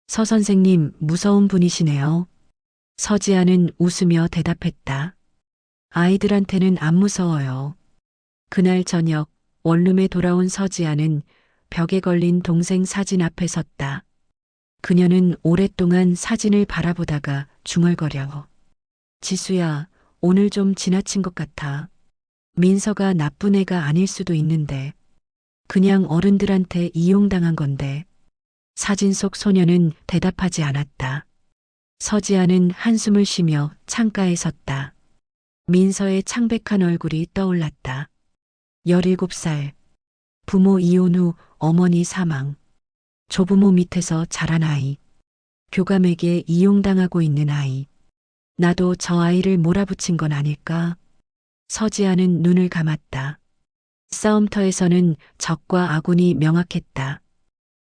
Speaker 2: 서 선생님 무서운 분이시네요. 서지아는 웃으며 대답했다. 아이들한테는 안 무서워요. 그날 저녁 원룸에 돌아온 서지아는 벽에 걸린 동생 사진 앞에 섰다. 그녀는 오랫동안 사진을 바라보다가 중얼거려. 지수야, 오늘 좀 지나친 것 같아. 민서가 나쁜 애가 아닐 수도 있는데. 그냥 어른들한테 이용당한 건데. 사진 속 소녀는 대답하지 않았다. 서지아는 한숨을 쉬며 창가에 섰다. 민서의 창백한 얼굴이 떠올랐다. 17살. 부모 이혼 후 어머니 사망. 조부모 밑에서 자란 아이. 교감에게 이용당하고 있는 아이. 나도 저 아이를 몰아붙인 건 아닐까? 서지아는 눈을 감았다. 싸움터에서는 적과 아군이 명확했다.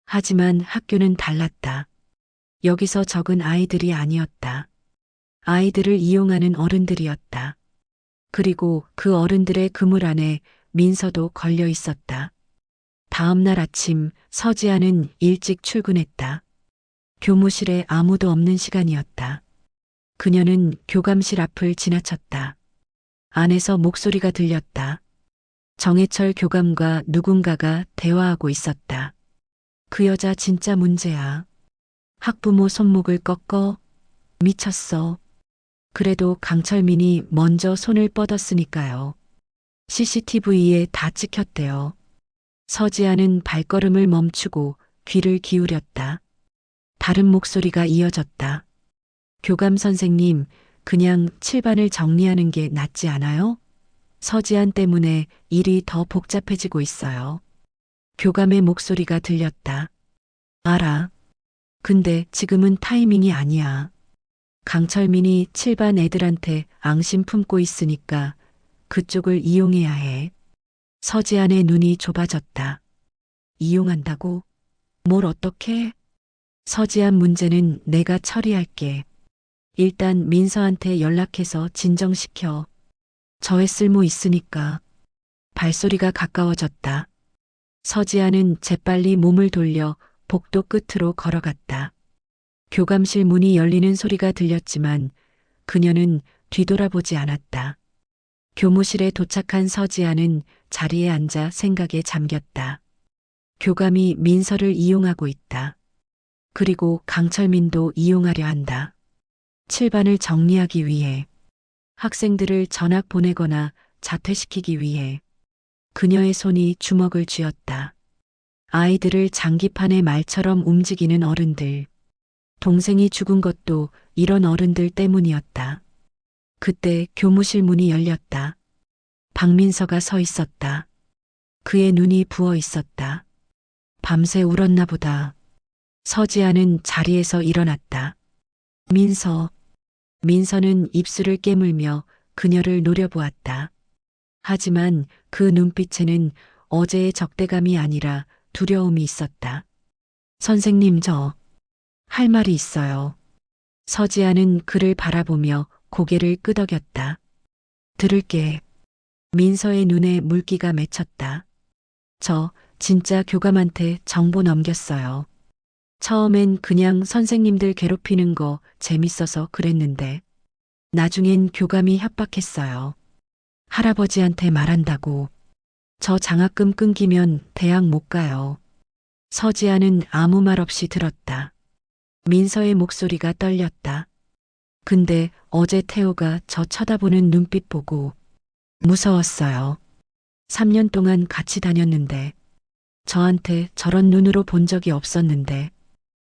Speaker 2: 하지만 학교는 달랐다. 여기서 적은 아이들이 아니었다. 아이들을 이용하는 어른들이었다. 그리고 그 어른들의 그물 안에 민서도 걸려 있었다. 다음 날 아침 서지아는 일찍 출근했다. 교무실에 아무도 없는 시간이었다. 그녀는 교감실 앞을 지나쳤다. 안에서 목소리가 들렸다. 정해철 교감과 누군가가 대화하고 있었다. 그 여자 진짜 문제야. 학부모 손목을 꺾어. 미쳤어. 그래도 강철민이 먼저 손을 뻗었으니까요. CCTV에 다 찍혔대요. 서지아는 발걸음을 멈추고 귀를 기울였다. 다른 목소리가 이어졌다. 교감 선생님, 그냥 칠반을 정리하는 게 낫지 않아요? 서지안 때문에 일이 더 복잡해지고 있어요. 교감의 목소리가 들렸다. 알아. 근데 지금은 타이밍이 아니야. 강철민이 칠반 애들한테 앙심 품고 있으니까 그쪽을 이용해야 해. 서지안의 눈이 좁아졌다. 이용한다고? 뭘 어떻게? 서지안 문제는 내가 처리할게. 일단 민서한테 연락해서 진정시켜. 저의 쓸모 있으니까. 발소리가 가까워졌다. 서지아는 재빨리 몸을 돌려 복도 끝으로 걸어갔다. 교감실 문이 열리는 소리가 들렸지만 그녀는 뒤돌아보지 않았다. 교무실에 도착한 서지아는 자리에 앉아 생각에 잠겼다. 교감이 민서를 이용하고 있다. 그리고 강철민도 이용하려 한다. 칠반을 정리하기 위해, 학생들을 전학 보내거나 자퇴시키기 위해. 그녀의 손이 주먹을 쥐었다. 아이들을 장기판의 말처럼 움직이는 어른들. 동생이 죽은 것도 이런 어른들 때문이었다. 그때 교무실 문이 열렸다. 박민서가 서 있었다. 그의 눈이 부어 있었다. 밤새 울었나 보다. 서지아는 자리에서 일어났다. 민서. 민서는 입술을 깨물며 그녀를 노려보았다. 하지만 그 눈빛에는 어제의 적대감이 아니라 두려움이 있었다. 선생님, 할 말이 있어요. 서지아는 그를 바라보며 고개를 끄덕였다. 들을게. 민서의 눈에 물기가 맺혔다. 저 진짜 교감한테 정보 넘겼어요. 처음엔 그냥 선생님들 괴롭히는 거 재밌어서 그랬는데 나중엔 교감이 협박했어요. 할아버지한테 말한다고. 저 장학금 끊기면 대학 못 가요. 서지아는 아무 말 없이 들었다. 민서의 목소리가 떨렸다. 근데 어제 태호가 저 쳐다보는 눈빛 보고 무서웠어요. 3년 동안 같이 다녔는데 저한테 저런 눈으로 본 적이 없었는데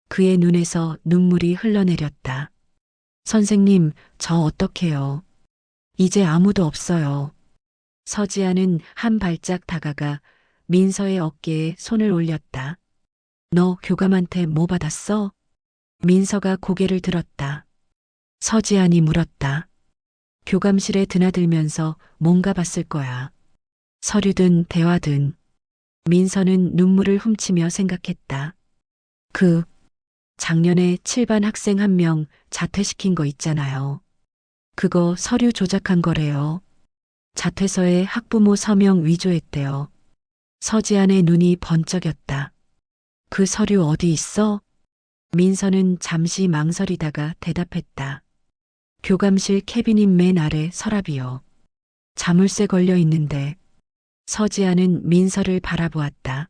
Speaker 2: 그의 눈에서 눈물이 흘러내렸다. 선생님, 저 어떡해요? 이제 아무도 없어요. 서지아는 한 발짝 다가가 민서의 어깨에 손을 올렸다. 너 교감한테 뭐 받았어? 민서가 고개를 들었다. 서지안이 물었다. 교감실에 드나들면서 뭔가 봤을 거야. 서류든 대화든. 민서는 눈물을 훔치며 생각했다. 작년에 7반 학생 한 명 자퇴시킨 거 있잖아요. 그거 서류 조작한 거래요. 자퇴서에 학부모 서명 위조했대요. 서지안의 눈이 번쩍였다. 그 서류 어디 있어? 민서는 잠시 망설이다가 대답했다. 교감실 캐비닛 맨 아래 서랍이요. 자물쇠 걸려 있는데. 서지아는 민서를 바라보았다.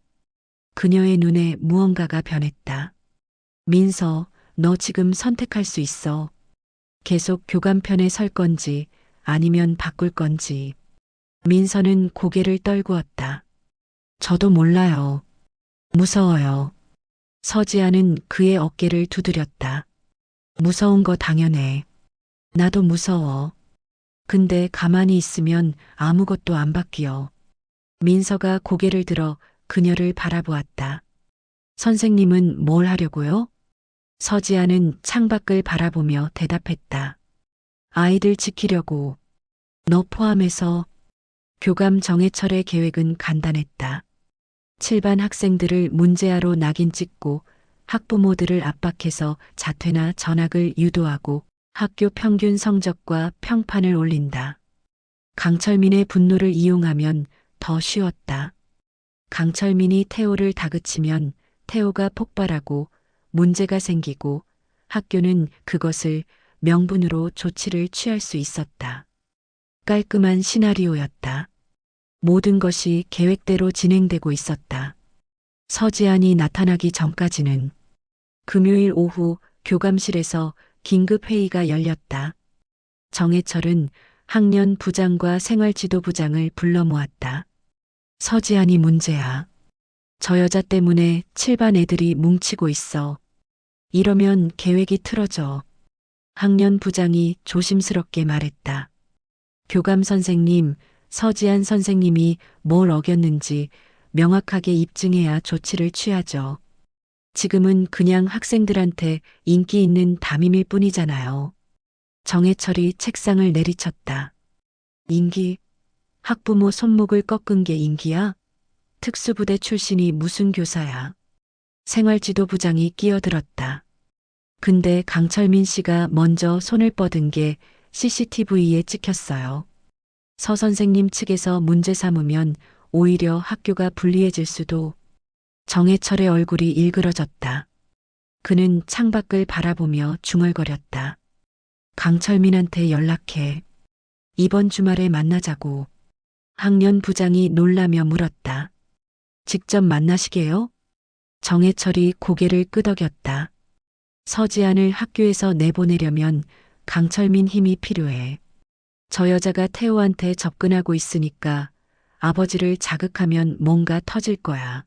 Speaker 2: 그녀의 눈에 무언가가 변했다. 민서, 너 지금 선택할 수 있어. 계속 교감 편에 설 건지 아니면 바꿀 건지. 민서는 고개를 떨구었다. 저도 몰라요. 무서워요. 서지아는 그의 어깨를 두드렸다. 무서운 거 당연해. 나도 무서워. 근데 가만히 있으면 아무것도 안 바뀌어. 민서가 고개를 들어 그녀를 바라보았다. 선생님은 뭘 하려고요? 서지아는 창밖을 바라보며 대답했다. 아이들 지키려고. 너 포함해서. 교감 정해철의 계획은 간단했다. 7반 학생들을 문제아로 낙인 찍고 학부모들을 압박해서 자퇴나 전학을 유도하고 학교 평균 성적과 평판을 올린다. 강철민의 분노를 이용하면 더 쉬웠다. 강철민이 태호를 다그치면 태호가 폭발하고 문제가 생기고 학교는 그것을 명분으로 조치를 취할 수 있었다. 깔끔한 시나리오였다. 모든 것이 계획대로 진행되고 있었다. 서지안이 나타나기 전까지는 금요일 오후 교감실에서 긴급회의가 열렸다. 정해철은 학년 부장과 생활지도부장을 불러 모았다. 서지안이 문제야. 저 여자 때문에 7반 애들이 뭉치고 있어. 이러면 계획이 틀어져. 학년 부장이 조심스럽게 말했다. 교감 선생님, 서지안 선생님이 뭘 어겼는지 명확하게 입증해야 조치를 취하죠. 지금은 그냥 학생들한테 인기 있는 담임일 뿐이잖아요. 정해철이 책상을 내리쳤다. 인기? 학부모 손목을 꺾은 게 인기야? 특수부대 출신이 무슨 교사야? 생활지도부장이 끼어들었다. 근데 강철민 씨가 먼저 손을 뻗은 게 CCTV에 찍혔어요. 서 선생님 측에서 문제 삼으면 오히려 학교가 불리해질 수도. 정해철의 얼굴이 일그러졌다. 그는 창밖을 바라보며 중얼거렸다. 강철민한테 연락해. 이번 주말에 만나자고. 학년 부장이 놀라며 물었다. 직접 만나시게요? 정해철이 고개를 끄덕였다. 서지안을 학교에서 내보내려면 강철민 힘이 필요해. 저 여자가 태호한테 접근하고 있으니까 아버지를 자극하면 뭔가 터질 거야.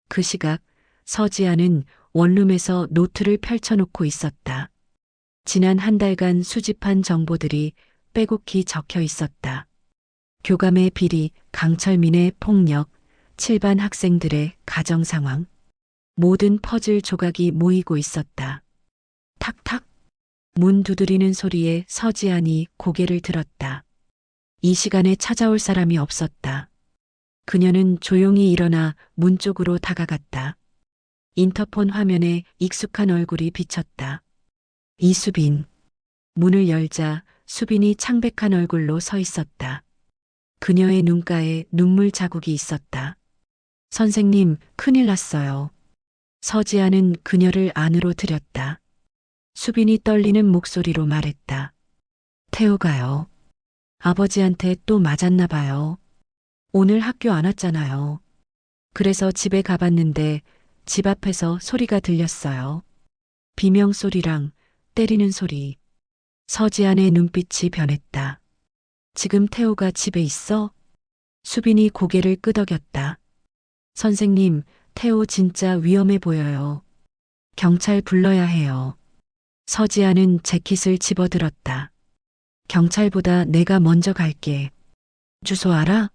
Speaker 2: 그 시각 서지안은 원룸에서 노트를 펼쳐놓고 있었다. 지난 한 달간 수집한 정보들이 빼곡히 적혀 있었다. 교감의 비리, 강철민의 폭력, 7반 학생들의 가정 상황. 모든 퍼즐 조각이 모이고 있었다. 탁탁. 문 두드리는 소리에 서지안이 고개를 들었다. 이 시간에 찾아올 사람이 없었다. 그녀는 조용히 일어나 문 쪽으로 다가갔다. 인터폰 화면에 익숙한 얼굴이 비쳤다. 이수빈. 문을 열자 수빈이 창백한 얼굴로 서 있었다. 그녀의 눈가에 눈물 자국이 있었다. 선생님, 큰일 났어요. 서지아는 그녀를 안으로 들였다. 수빈이 떨리는 목소리로 말했다. 태호가요. 아버지한테 또 맞았나 봐요. 오늘 학교 안 왔잖아요. 그래서 집에 가봤는데 집 앞에서 소리가 들렸어요. 비명 소리랑 때리는 소리. 서지안의 눈빛이 변했다. 지금 태호가 집에 있어? 수빈이 고개를 끄덕였다. 선생님, 태호 진짜 위험해 보여요. 경찰 불러야 해요. 서지아는 재킷을 집어들었다. 경찰보다 내가 먼저 갈게. 주소 알아?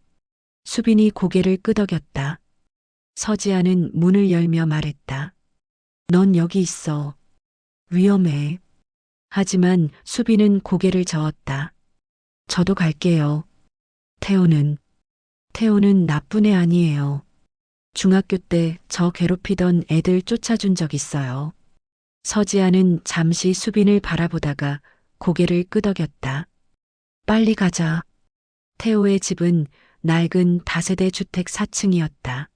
Speaker 2: 수빈이 고개를 끄덕였다. 서지아는 문을 열며 말했다. 넌 여기 있어. 위험해. 하지만 수빈은 고개를 저었다. 저도 갈게요. 태호는 나쁜 애 아니에요. 중학교 때 저 괴롭히던 애들 쫓아준 적 있어요. 서지아는 잠시 수빈을 바라보다가 고개를 끄덕였다. 빨리 가자. 태호의 집은 낡은 다세대 주택 4층이었다.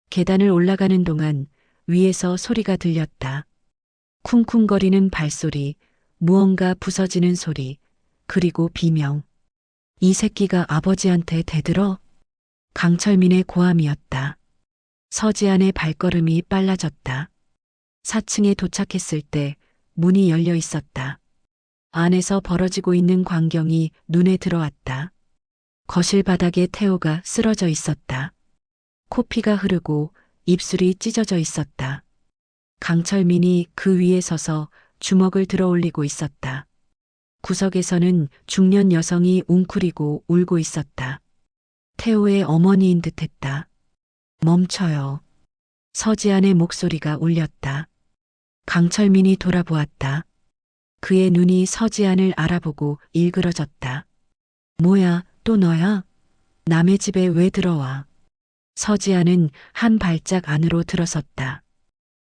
Speaker 2: 계단을 올라가는 동안 위에서 소리가 들렸다. 쿵쿵거리는 발소리, 무언가 부서지는 소리, 그리고 비명. 이 새끼가 아버지한테 대들어? 강철민의 고함이었다. 서지안의 발걸음이 빨라졌다. 4층에 도착했을 때 문이 열려 있었다. 안에서 벌어지고 있는 광경이 눈에 들어왔다. 거실 바닥에 태호가 쓰러져 있었다. 코피가 흐르고 입술이 찢어져 있었다. 강철민이 그 위에 서서 주먹을 들어 올리고 있었다. 구석에서는 중년 여성이 웅크리고 울고 있었다. 태호의 어머니인 듯했다. 멈춰요. 서지안의 목소리가 울렸다. 강철민이 돌아보았다. 그의 눈이 서지안을 알아보고 일그러졌다. 뭐야, 또 너야? 남의 집에 왜 들어와? 서지안은 한 발짝 안으로 들어섰다.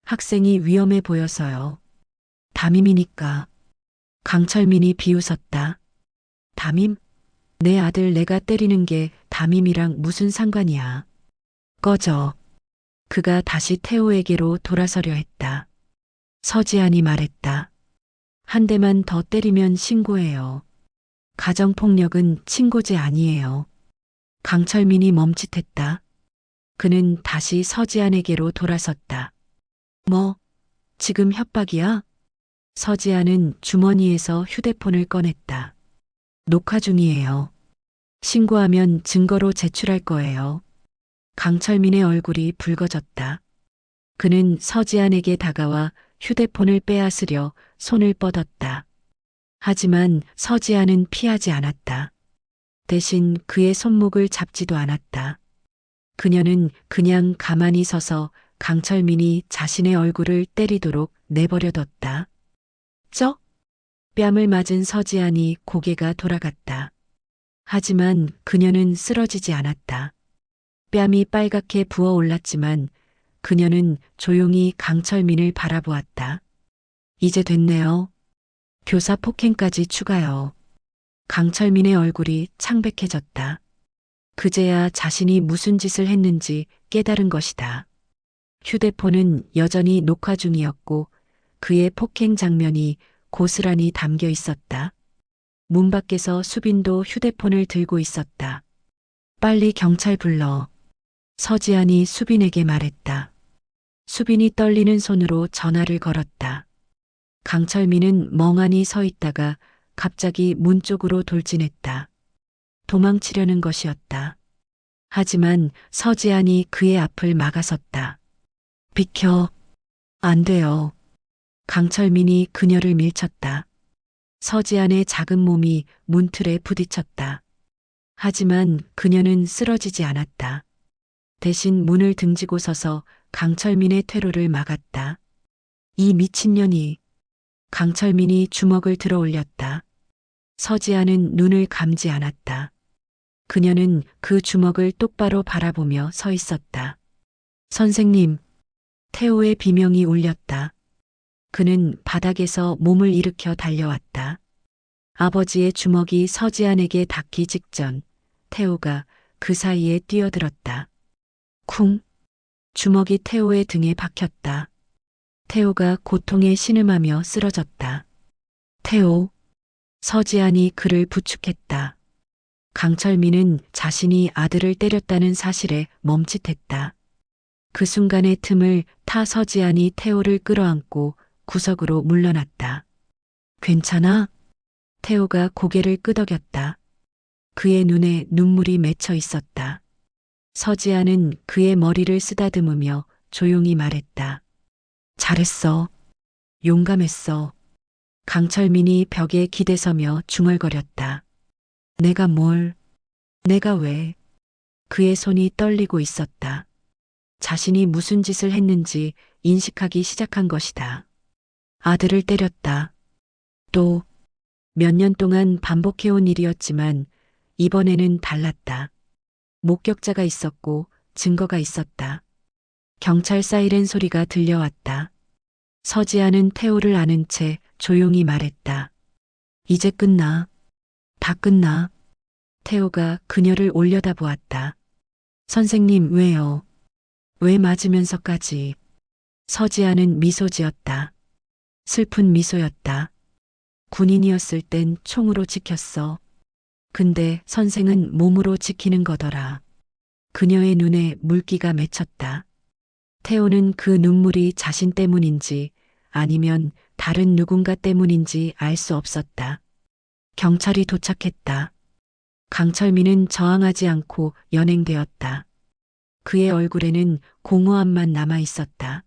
Speaker 2: 학생이 위험해 보여서요. 담임이니까. 강철민이 비웃었다. 담임? 내 아들 내가 때리는 게 담임이랑 무슨 상관이야. 꺼져. 그가 다시 태호에게로 돌아서려 했다. 서지안이 말했다. 한 대만 더 때리면 신고해요. 가정폭력은 친고죄 아니에요. 강철민이 멈칫했다. 그는 다시 서지안에게로 돌아섰다. 뭐, 지금 협박이야? 서지안은 주머니에서 휴대폰을 꺼냈다. 녹화 중이에요. 신고하면 증거로 제출할 거예요. 강철민의 얼굴이 붉어졌다. 그는 서지안에게 다가와 휴대폰을 빼앗으려 손을 뻗었다. 하지만 서지안은 피하지 않았다. 대신 그의 손목을 잡지도 않았다. 그녀는 그냥 가만히 서서 강철민이 자신의 얼굴을 때리도록 내버려뒀다. 쩍! 뺨을 맞은 서지안이 고개가 돌아갔다. 하지만 그녀는 쓰러지지 않았다. 뺨이 빨갛게 부어올랐지만 그녀는 조용히 강철민을 바라보았다. 이제 됐네요. 교사 폭행까지 추가요. 강철민의 얼굴이 창백해졌다. 그제야 자신이 무슨 짓을 했는지 깨달은 것이다. 휴대폰은 여전히 녹화 중이었고 그의 폭행 장면이 고스란히 담겨 있었다. 문 밖에서 수빈도 휴대폰을 들고 있었다. 빨리 경찰 불러. 서지안이 수빈에게 말했다. 수빈이 떨리는 손으로 전화를 걸었다. 강철민은 멍하니 서 있다가 갑자기 문 쪽으로 돌진했다. 도망치려는 것이었다. 하지만 서지안이 그의 앞을 막아섰다. 비켜. 안 돼요. 강철민이 그녀를 밀쳤다. 서지안의 작은 몸이 문틀에 부딪혔다. 하지만 그녀는 쓰러지지 않았다. 대신 문을 등지고 서서 강철민의 퇴로를 막았다. 이 미친년이. 강철민이 주먹을 들어 올렸다. 서지안은 눈을 감지 않았다. 그녀는 그 주먹을 똑바로 바라보며 서 있었다. 선생님. 태호의 비명이 울렸다. 그는 바닥에서 몸을 일으켜 달려왔다. 아버지의 주먹이 서지안에게 닿기 직전 태호가 그 사이에 뛰어들었다. 쿵! 주먹이 태호의 등에 박혔다. 태호가 고통에 신음하며 쓰러졌다. 태호. 서지안이 그를 부축했다. 강철민은 자신이 아들을 때렸다는 사실에 멈칫했다. 그 순간의 틈을 타 서지안이 태호를 끌어안고 구석으로 물러났다. 괜찮아? 태호가 고개를 끄덕였다. 그의 눈에 눈물이 맺혀 있었다. 서지안은 그의 머리를 쓰다듬으며 조용히 말했다. 잘했어. 용감했어. 강철민이 벽에 기대서며 중얼거렸다. 내가 뭘? 내가 왜? 그의 손이 떨리고 있었다. 자신이 무슨 짓을 했는지 인식하기 시작한 것이다. 아들을 때렸다. 또 몇 년 동안 반복해온 일이었지만 이번에는 달랐다. 목격자가 있었고 증거가 있었다. 경찰 사이렌 소리가 들려왔다. 서지안은 태호를 안은 채 조용히 말했다. 이제 끝나. 다 끝나. 태호가 그녀를 올려다보았다. 선생님 왜요? 왜 맞으면서까지? 서지안은 미소 지었다. 슬픈 미소였다. 군인이었을 땐 총으로 지켰어. 근데 선생은 몸으로 지키는 거더라. 그녀의 눈에 물기가 맺혔다. 태호는 그 눈물이 자신 때문인지 아니면 다른 누군가 때문인지 알 수 없었다. 경찰이 도착했다. 강철민은 저항하지 않고 연행되었다. 그의 얼굴에는 공허함만 남아 있었다.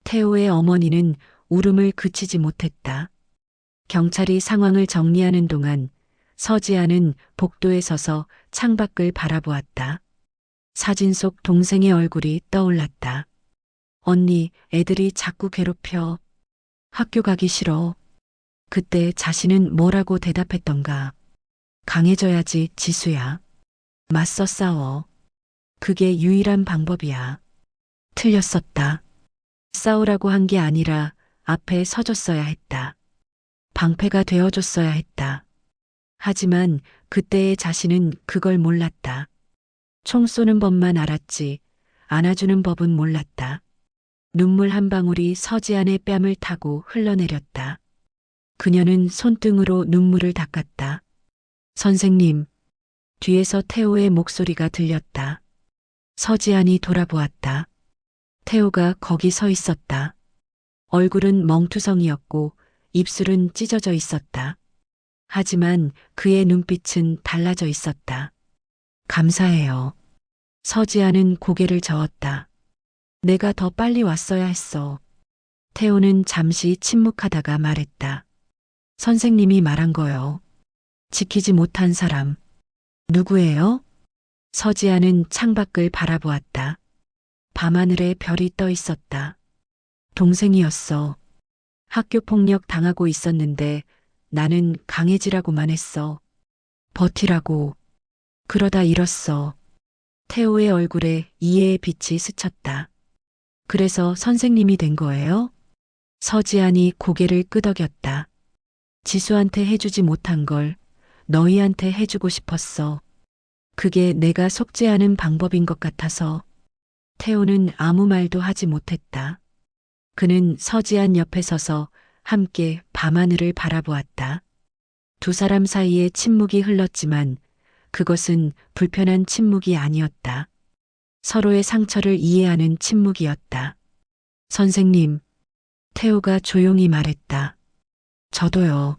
Speaker 2: 태호의 어머니는 울음을 그치지 못했다. 경찰이 상황을 정리하는 동안 서지안은 복도에 서서 창밖을 바라보았다. 사진 속 동생의 얼굴이 떠올랐다. 언니, 애들이 자꾸 괴롭혀. 학교 가기 싫어. 그때 자신은 뭐라고 대답했던가. 강해져야지, 지수야. 맞서 싸워. 그게 유일한 방법이야. 틀렸었다. 싸우라고 한 게 아니라 앞에 서줬어야 했다. 방패가 되어줬어야 했다. 하지만 그때의 자신은 그걸 몰랐다. 총 쏘는 법만 알았지 안아주는 법은 몰랐다. 눈물 한 방울이 서지안의 뺨을 타고 흘러내렸다. 그녀는 손등으로 눈물을 닦았다. 선생님, 뒤에서 태호의 목소리가 들렸다. 서지안이 돌아보았다. 태호가 거기 서 있었다. 얼굴은 멍투성이었고 입술은 찢어져 있었다. 하지만 그의 눈빛은 달라져 있었다. 감사해요. 서지아는 고개를 저었다. 내가 더 빨리 왔어야 했어. 태호는 잠시 침묵하다가 말했다. 선생님이 말한 거요. 지키지 못한 사람. 누구예요? 서지아는 창밖을 바라보았다. 밤하늘에 별이 떠 있었다. 동생이었어. 학교 폭력 당하고 있었는데 나는 강해지라고만 했어. 버티라고. 그러다 잃었어. 태호의 얼굴에 이해의 빛이 스쳤다. 그래서 선생님이 된 거예요? 서지안이 고개를 끄덕였다. 지수한테 해주지 못한 걸 너희한테 해주고 싶었어. 그게 내가 속죄하는 방법인 것 같아서. 태호는 아무 말도 하지 못했다. 그는 서지안 옆에 서서 함께 밤하늘을 바라보았다. 두 사람 사이에 침묵이 흘렀지만 그것은 불편한 침묵이 아니었다. 서로의 상처를 이해하는 침묵이었다. 선생님, 태호가 조용히 말했다. 저도요.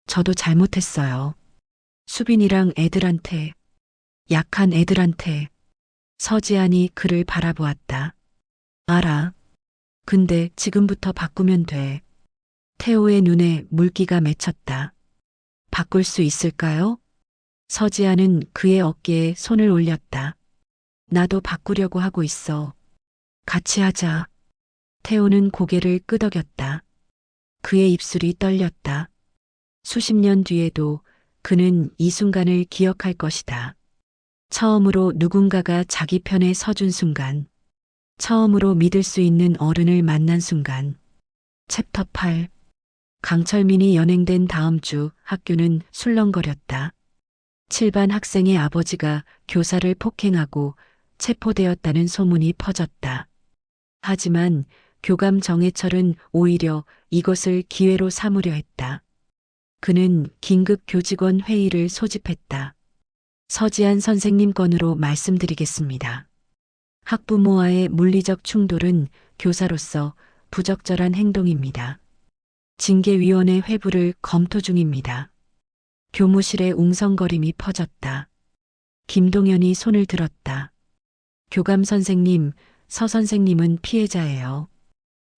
Speaker 2: 저도 잘못했어요. 수빈이랑 애들한테, 약한 애들한테. 서지안이 그를 바라보았다. 알아. 근데 지금부터 바꾸면 돼. 태호의 눈에 물기가 맺혔다. 바꿀 수 있을까요? 서지아는 그의 어깨에 손을 올렸다. 나도 바꾸려고 하고 있어. 같이 하자. 태호는 고개를 끄덕였다. 그의 입술이 떨렸다. 수십 년 뒤에도 그는 이 순간을 기억할 것이다. 처음으로 누군가가 자기 편에 서준 순간. 처음으로 믿을 수 있는 어른을 만난 순간. 챕터 8. 강철민이 연행된 다음 주 학교는 술렁거렸다. 7반 학생의 아버지가 교사를 폭행하고 체포되었다는 소문이 퍼졌다. 하지만 교감 정해철은 오히려 이것을 기회로 삼으려 했다. 그는 긴급 교직원 회의를 소집했다. 서지안 선생님 건으로 말씀드리겠습니다. 학부모와의 물리적 충돌은 교사로서 부적절한 행동입니다. 징계위원회 회부를 검토 중입니다. 교무실에 웅성거림이 퍼졌다. 김동현이 손을 들었다. 교감 선생님, 서 선생님은 피해자예요.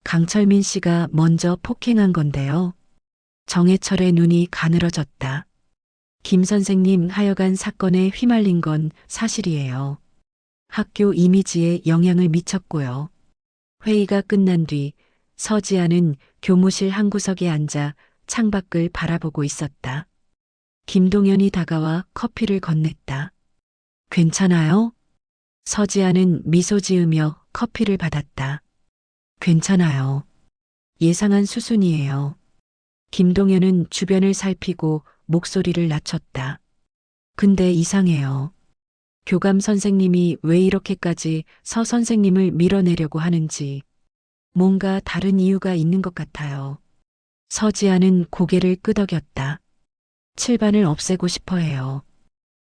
Speaker 2: 강철민 씨가 먼저 폭행한 건데요. 정해철의 눈이 가늘어졌다. 김 선생님 하여간 사건에 휘말린 건 사실이에요. 학교 이미지에 영향을 미쳤고요. 회의가 끝난 뒤 서지아는 교무실 한 구석에 앉아 창밖을 바라보고 있었다. 김동현이 다가와 커피를 건넸다. 괜찮아요? 서지아는 미소 지으며 커피를 받았다. 괜찮아요. 예상한 수순이에요. 김동현은 주변을 살피고 목소리를 낮췄다. 근데 이상해요. 교감 선생님이 왜 이렇게까지 서 선생님을 밀어내려고 하는지 뭔가 다른 이유가 있는 것 같아요. 서지아는 고개를 끄덕였다. 7반을 없애고 싶어 해요.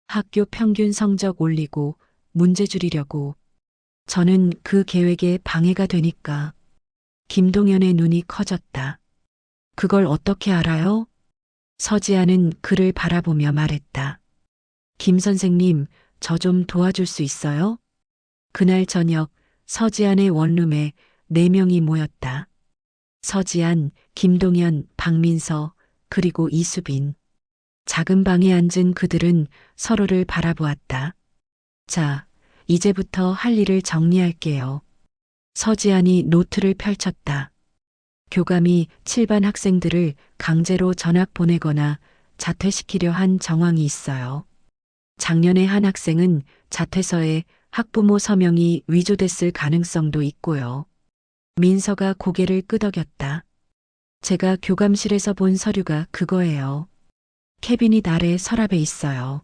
Speaker 2: 학교 평균 성적 올리고 문제 줄이려고. 저는 그 계획에 방해가 되니까. 김동현의 눈이 커졌다. 그걸 어떻게 알아요? 서지아는 그를 바라보며 말했다. 김 선생님, 저 좀 도와줄 수 있어요? 그날 저녁 서지안의 원룸에 4명이 모였다. 서지안, 김동현, 박민서, 그리고 이수빈. 작은 방에 앉은 그들은 서로를 바라보았다. 자, 이제부터 할 일을 정리할게요. 서지안이 노트를 펼쳤다. 교감이 7반 학생들을 강제로 전학 보내거나 자퇴시키려 한 정황이 있어요. 작년에 한 학생은 자퇴서에 학부모 서명이 위조됐을 가능성도 있고요. 민서가 고개를 끄덕였다. 제가 교감실에서 본 서류가 그거예요. 캐비닛 아래 서랍에 있어요.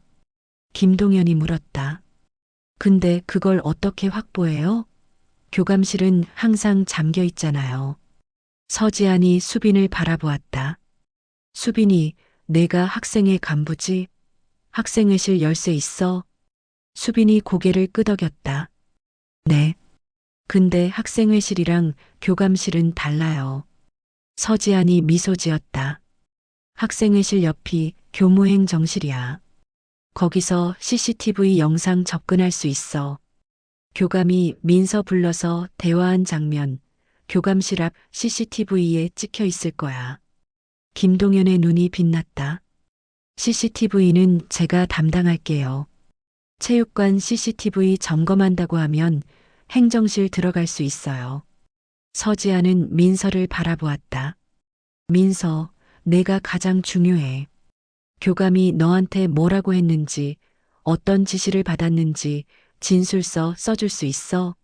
Speaker 2: 김동현이 물었다. 근데 그걸 어떻게 확보해요? 교감실은 항상 잠겨 있잖아요. 서지안이 수빈을 바라보았다. 수빈이 내가 학생회 간부지? 학생회실 열쇠 있어? 수빈이 고개를 끄덕였다. 네. 근데 학생회실이랑 교감실은 달라요. 서지안이 미소 지었다. 학생회실 옆이 교무행정실이야. 거기서 CCTV 영상 접근할 수 있어. 교감이 민서 불러서 대화한 장면, 교감실 앞 CCTV에 찍혀 있을 거야. 김동현의 눈이 빛났다. CCTV는 제가 담당할게요. 체육관 CCTV 점검한다고 하면 행정실 들어갈 수 있어요. 서지아는 민서를 바라보았다. 민서, 내가 가장 중요해. 교감이 너한테 뭐라고 했는지, 어떤 지시를 받았는지 진술서 써줄 수 있어?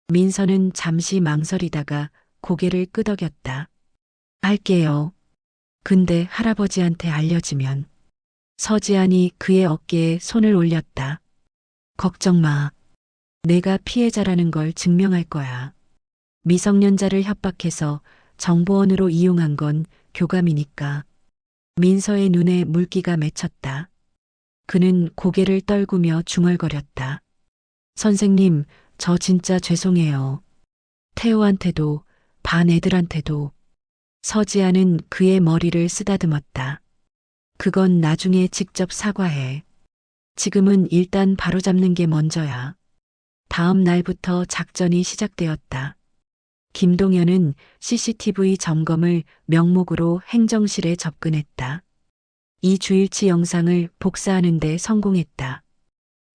Speaker 2: 민서는 잠시 망설이다가 고개를 끄덕였다. 할게요. 근데 할아버지한테 알려지면. 서지안이 그의 어깨에 손을 올렸다. 걱정 마. 내가 피해자라는 걸 증명할 거야. 미성년자를 협박해서 정보원으로 이용한 건 교감이니까. 민서의 눈에 물기가 맺혔다. 그는 고개를 떨구며 중얼거렸다. 선생님, 저 진짜 죄송해요. 태호한테도, 반 애들한테도. 서지아는 그의 머리를 쓰다듬었다. 그건 나중에 직접 사과해. 지금은 일단 바로잡는 게 먼저야. 다음 날부터 작전이 시작되었다. 김동현은 CCTV 점검을 명목으로 행정실에 접근했다. 이 주일치 영상을 복사하는 데 성공했다.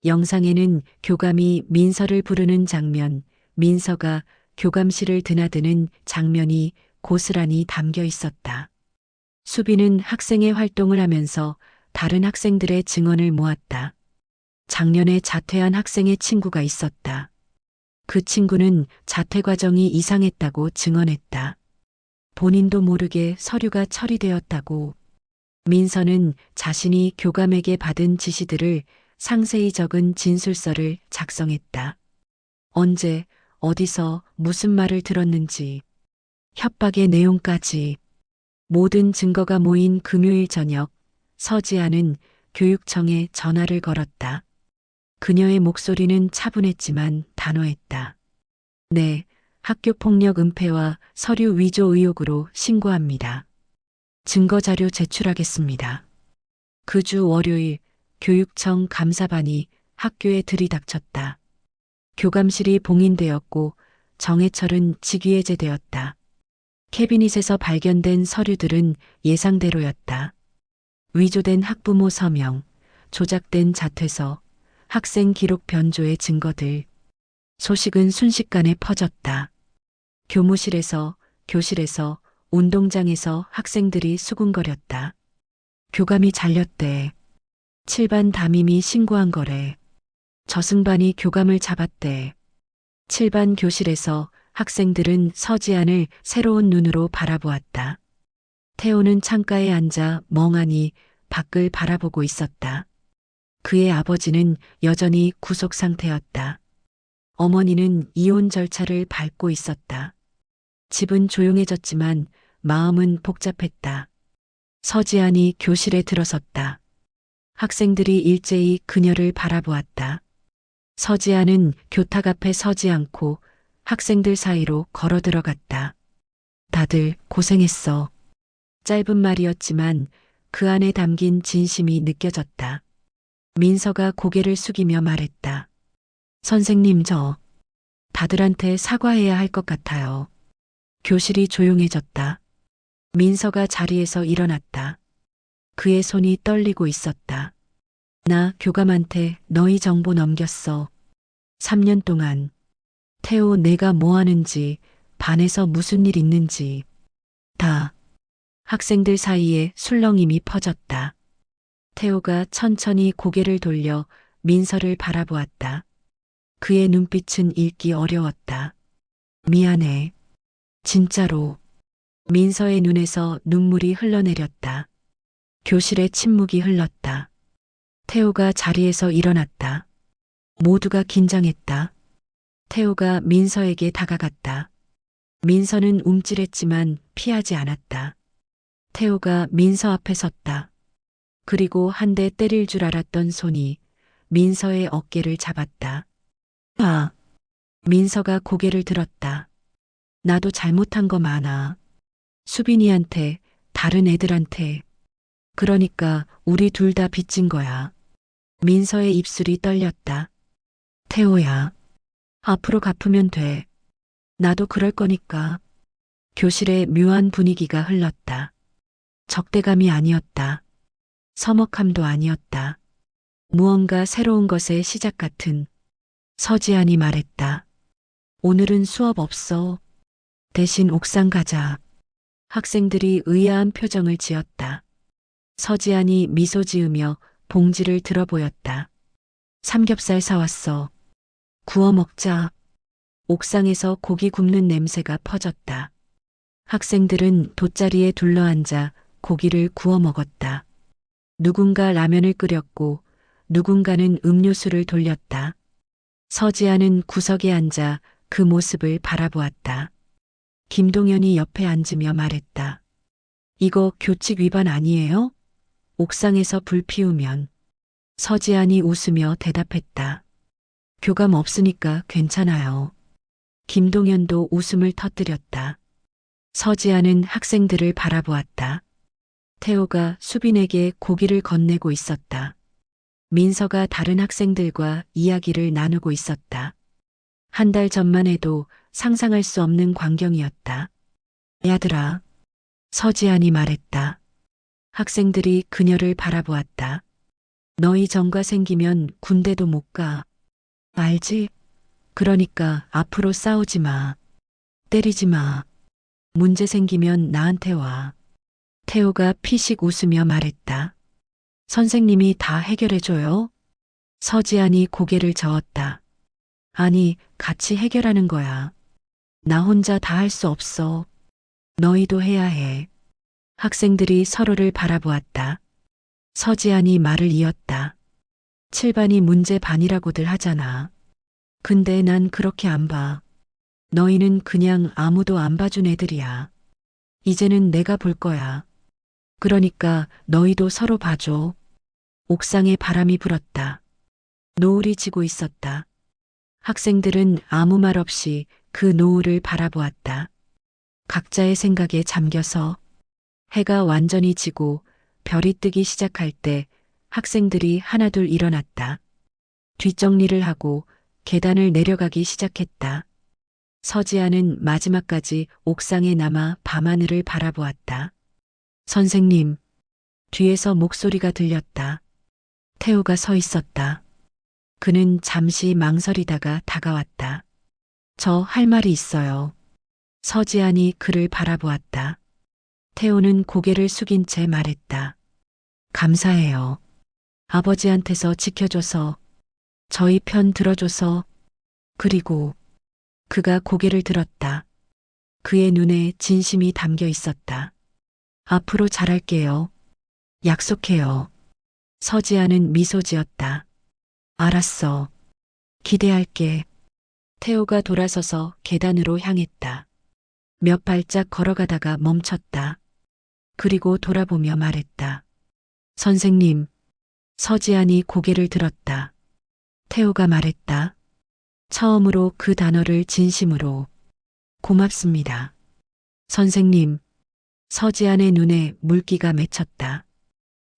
Speaker 2: 영상에는 교감이 민서를 부르는 장면, 민서가 교감실을 드나드는 장면이 고스란히 담겨 있었다. 수빈은 학생회 활동을 하면서 다른 학생들의 증언을 모았다. 작년에 자퇴한 학생의 친구가 있었다. 그 친구는 자퇴 과정이 이상했다고 증언했다. 본인도 모르게 서류가 처리되었다고. 민서는 자신이 교감에게 받은 지시들을 상세히 적은 진술서를 작성했다. 언제, 어디서, 무슨 말을 들었는지, 협박의 내용까지. 모든 증거가 모인 금요일 저녁, 서지아는 교육청에 전화를 걸었다. 그녀의 목소리는 차분했지만 단호했다. 네, 학교폭력 은폐와 서류 위조 의혹으로 신고합니다. 증거자료 제출하겠습니다. 그 주 월요일 교육청 감사반이 학교에 들이닥쳤다. 교감실이 봉인되었고 정해철은 직위해제되었다. 캐비닛에서 발견된 서류들은 예상대로였다. 위조된 학부모 서명, 조작된 자퇴서, 학생 기록 변조의 증거들. 소식은 순식간에 퍼졌다. 교무실에서, 교실에서, 운동장에서 학생들이 수군거렸다. 교감이 잘렸대. 7반 담임이 신고한 거래. 저승반이 교감을 잡았대. 7반 교실에서 학생들은 서지안을 새로운 눈으로 바라보았다. 태호는 창가에 앉아 멍하니 밖을 바라보고 있었다. 그의 아버지는 여전히 구속 상태였다. 어머니는 이혼 절차를 밟고 있었다. 집은 조용해졌지만 마음은 복잡했다. 서지안이 교실에 들어섰다. 학생들이 일제히 그녀를 바라보았다. 서지안은 교탁 앞에 서지 않고 학생들 사이로 걸어 들어갔다. 다들 고생했어. 짧은 말이었지만 그 안에 담긴 진심이 느껴졌다. 민서가 고개를 숙이며 말했다. 선생님, 저 다들한테 사과해야 할 것 같아요. 교실이 조용해졌다. 민서가 자리에서 일어났다. 그의 손이 떨리고 있었다. 나 교감한테 너희 정보 넘겼어. 3년 동안. 태호 내가 뭐 하는지, 반에서 무슨 일 있는지. 다. 학생들 사이에 술렁임이 퍼졌다. 태호가 천천히 고개를 돌려 민서를 바라보았다. 그의 눈빛은 읽기 어려웠다. 미안해. 진짜로. 민서의 눈에서 눈물이 흘러내렸다. 교실에 침묵이 흘렀다. 태호가 자리에서 일어났다. 모두가 긴장했다. 태호가 민서에게 다가갔다. 민서는 움찔했지만 피하지 않았다. 태호가 민서 앞에 섰다. 그리고 한 대 때릴 줄 알았던 손이 민서의 어깨를 잡았다. 아, 민서가 고개를 들었다. 나도 잘못한 거 많아. 수빈이한테, 다른 애들한테. 그러니까 우리 둘 다 빚진 거야. 민서의 입술이 떨렸다. 태호야, 앞으로 갚으면 돼. 나도 그럴 거니까. 교실에 묘한 분위기가 흘렀다. 적대감이 아니었다. 서먹함도 아니었다. 무언가 새로운 것의 시작 같은. 서지안이 말했다. 오늘은 수업 없어. 대신 옥상 가자. 학생들이 의아한 표정을 지었다. 서지안이 미소 지으며 봉지를 들어 보였다. 삼겹살 사왔어. 구워 먹자. 옥상에서 고기 굽는 냄새가 퍼졌다. 학생들은 돗자리에 둘러앉아 고기를 구워 먹었다. 누군가 라면을 끓였고 누군가는 음료수를 돌렸다. 서지아는 구석에 앉아 그 모습을 바라보았다. 김동현이 옆에 앉으며 말했다. 이거 교칙 위반 아니에요? 옥상에서 불 피우면. 서지안이 웃으며 대답했다. 교감 없으니까 괜찮아요. 김동현도 웃음을 터뜨렸다. 서지아는 학생들을 바라보았다. 태호가 수빈에게 고기를 건네고 있었다. 민서가 다른 학생들과 이야기를 나누고 있었다. 한 달 전만 해도 상상할 수 없는 광경이었다. 야들아, 서지안이 말했다. 학생들이 그녀를 바라보았다. 너희 정과 생기면 군대도 못 가. 알지? 그러니까 앞으로 싸우지 마. 때리지 마. 문제 생기면 나한테 와. 태호가 피식 웃으며 말했다. 선생님이 다 해결해줘요? 서지안이 고개를 저었다. 아니, 같이 해결하는 거야. 나 혼자 다 할 수 없어. 너희도 해야 해. 학생들이 서로를 바라보았다. 서지안이 말을 이었다. 7반이 문제 반이라고들 하잖아. 근데 난 그렇게 안 봐. 너희는 그냥 아무도 안 봐준 애들이야. 이제는 내가 볼 거야. 그러니까 너희도 서로 봐줘. 옥상에 바람이 불었다. 노을이 지고 있었다. 학생들은 아무 말 없이 그 노을을 바라보았다. 각자의 생각에 잠겨서 해가 완전히 지고 별이 뜨기 시작할 때 학생들이 하나둘 일어났다. 뒷정리를 하고 계단을 내려가기 시작했다. 서지아는 마지막까지 옥상에 남아 밤하늘을 바라보았다. 선생님, 뒤에서 목소리가 들렸다. 태호가 서 있었다. 그는 잠시 망설이다가 다가왔다. 저 할 말이 있어요. 서지안이 그를 바라보았다. 태호는 고개를 숙인 채 말했다. 감사해요. 아버지한테서 지켜줘서, 저희 편 들어줘서, 그리고 그가 고개를 들었다. 그의 눈에 진심이 담겨 있었다. 앞으로 잘할게요. 약속해요. 서지아는 미소 지었다. 알았어. 기대할게. 태호가 돌아서서 계단으로 향했다. 몇 발짝 걸어가다가 멈췄다. 그리고 돌아보며 말했다. 선생님. 서지안이 고개를 들었다. 태호가 말했다. 처음으로 그 단어를 진심으로. 고맙습니다. 선생님. 서지안의 눈에 물기가 맺혔다.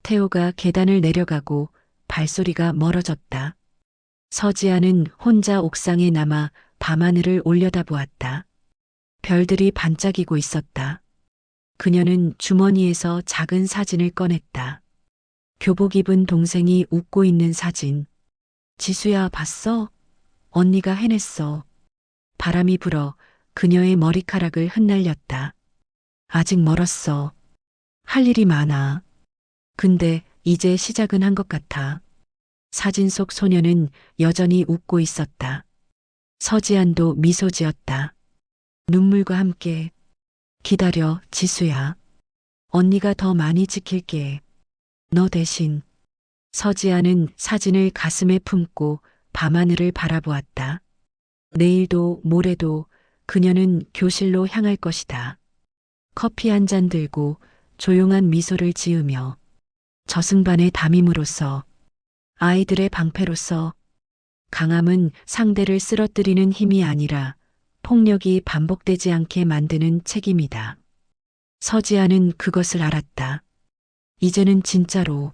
Speaker 2: 태호가 계단을 내려가고 발소리가 멀어졌다. 서지아는 혼자 옥상에 남아 밤하늘을 올려다보았다. 별들이 반짝이고 있었다. 그녀는 주머니에서 작은 사진을 꺼냈다. 교복 입은 동생이 웃고 있는 사진. 지수야, 봤어? 언니가 해냈어. 바람이 불어 그녀의 머리카락을 흩날렸다. 아직 멀었어. 할 일이 많아. 근데 이제 시작은 한 것 같아. 사진 속 소녀는 여전히 웃고 있었다. 서지안도 미소 지었다. 눈물과 함께. 기다려, 지수야. 언니가 더 많이 지킬게. 너 대신. 서지안은 사진을 가슴에 품고 밤하늘을 바라보았다. 내일도 모레도 그녀는 교실로 향할 것이다. 커피 한 잔 들고 조용한 미소를 지으며 저승반의 담임으로서 아이들의 방패로서 강함은 상대를 쓰러뜨리는 힘이 아니라 폭력이 반복되지 않게 만드는 책임이다. 서지아는 그것을 알았다. 이제는 진짜로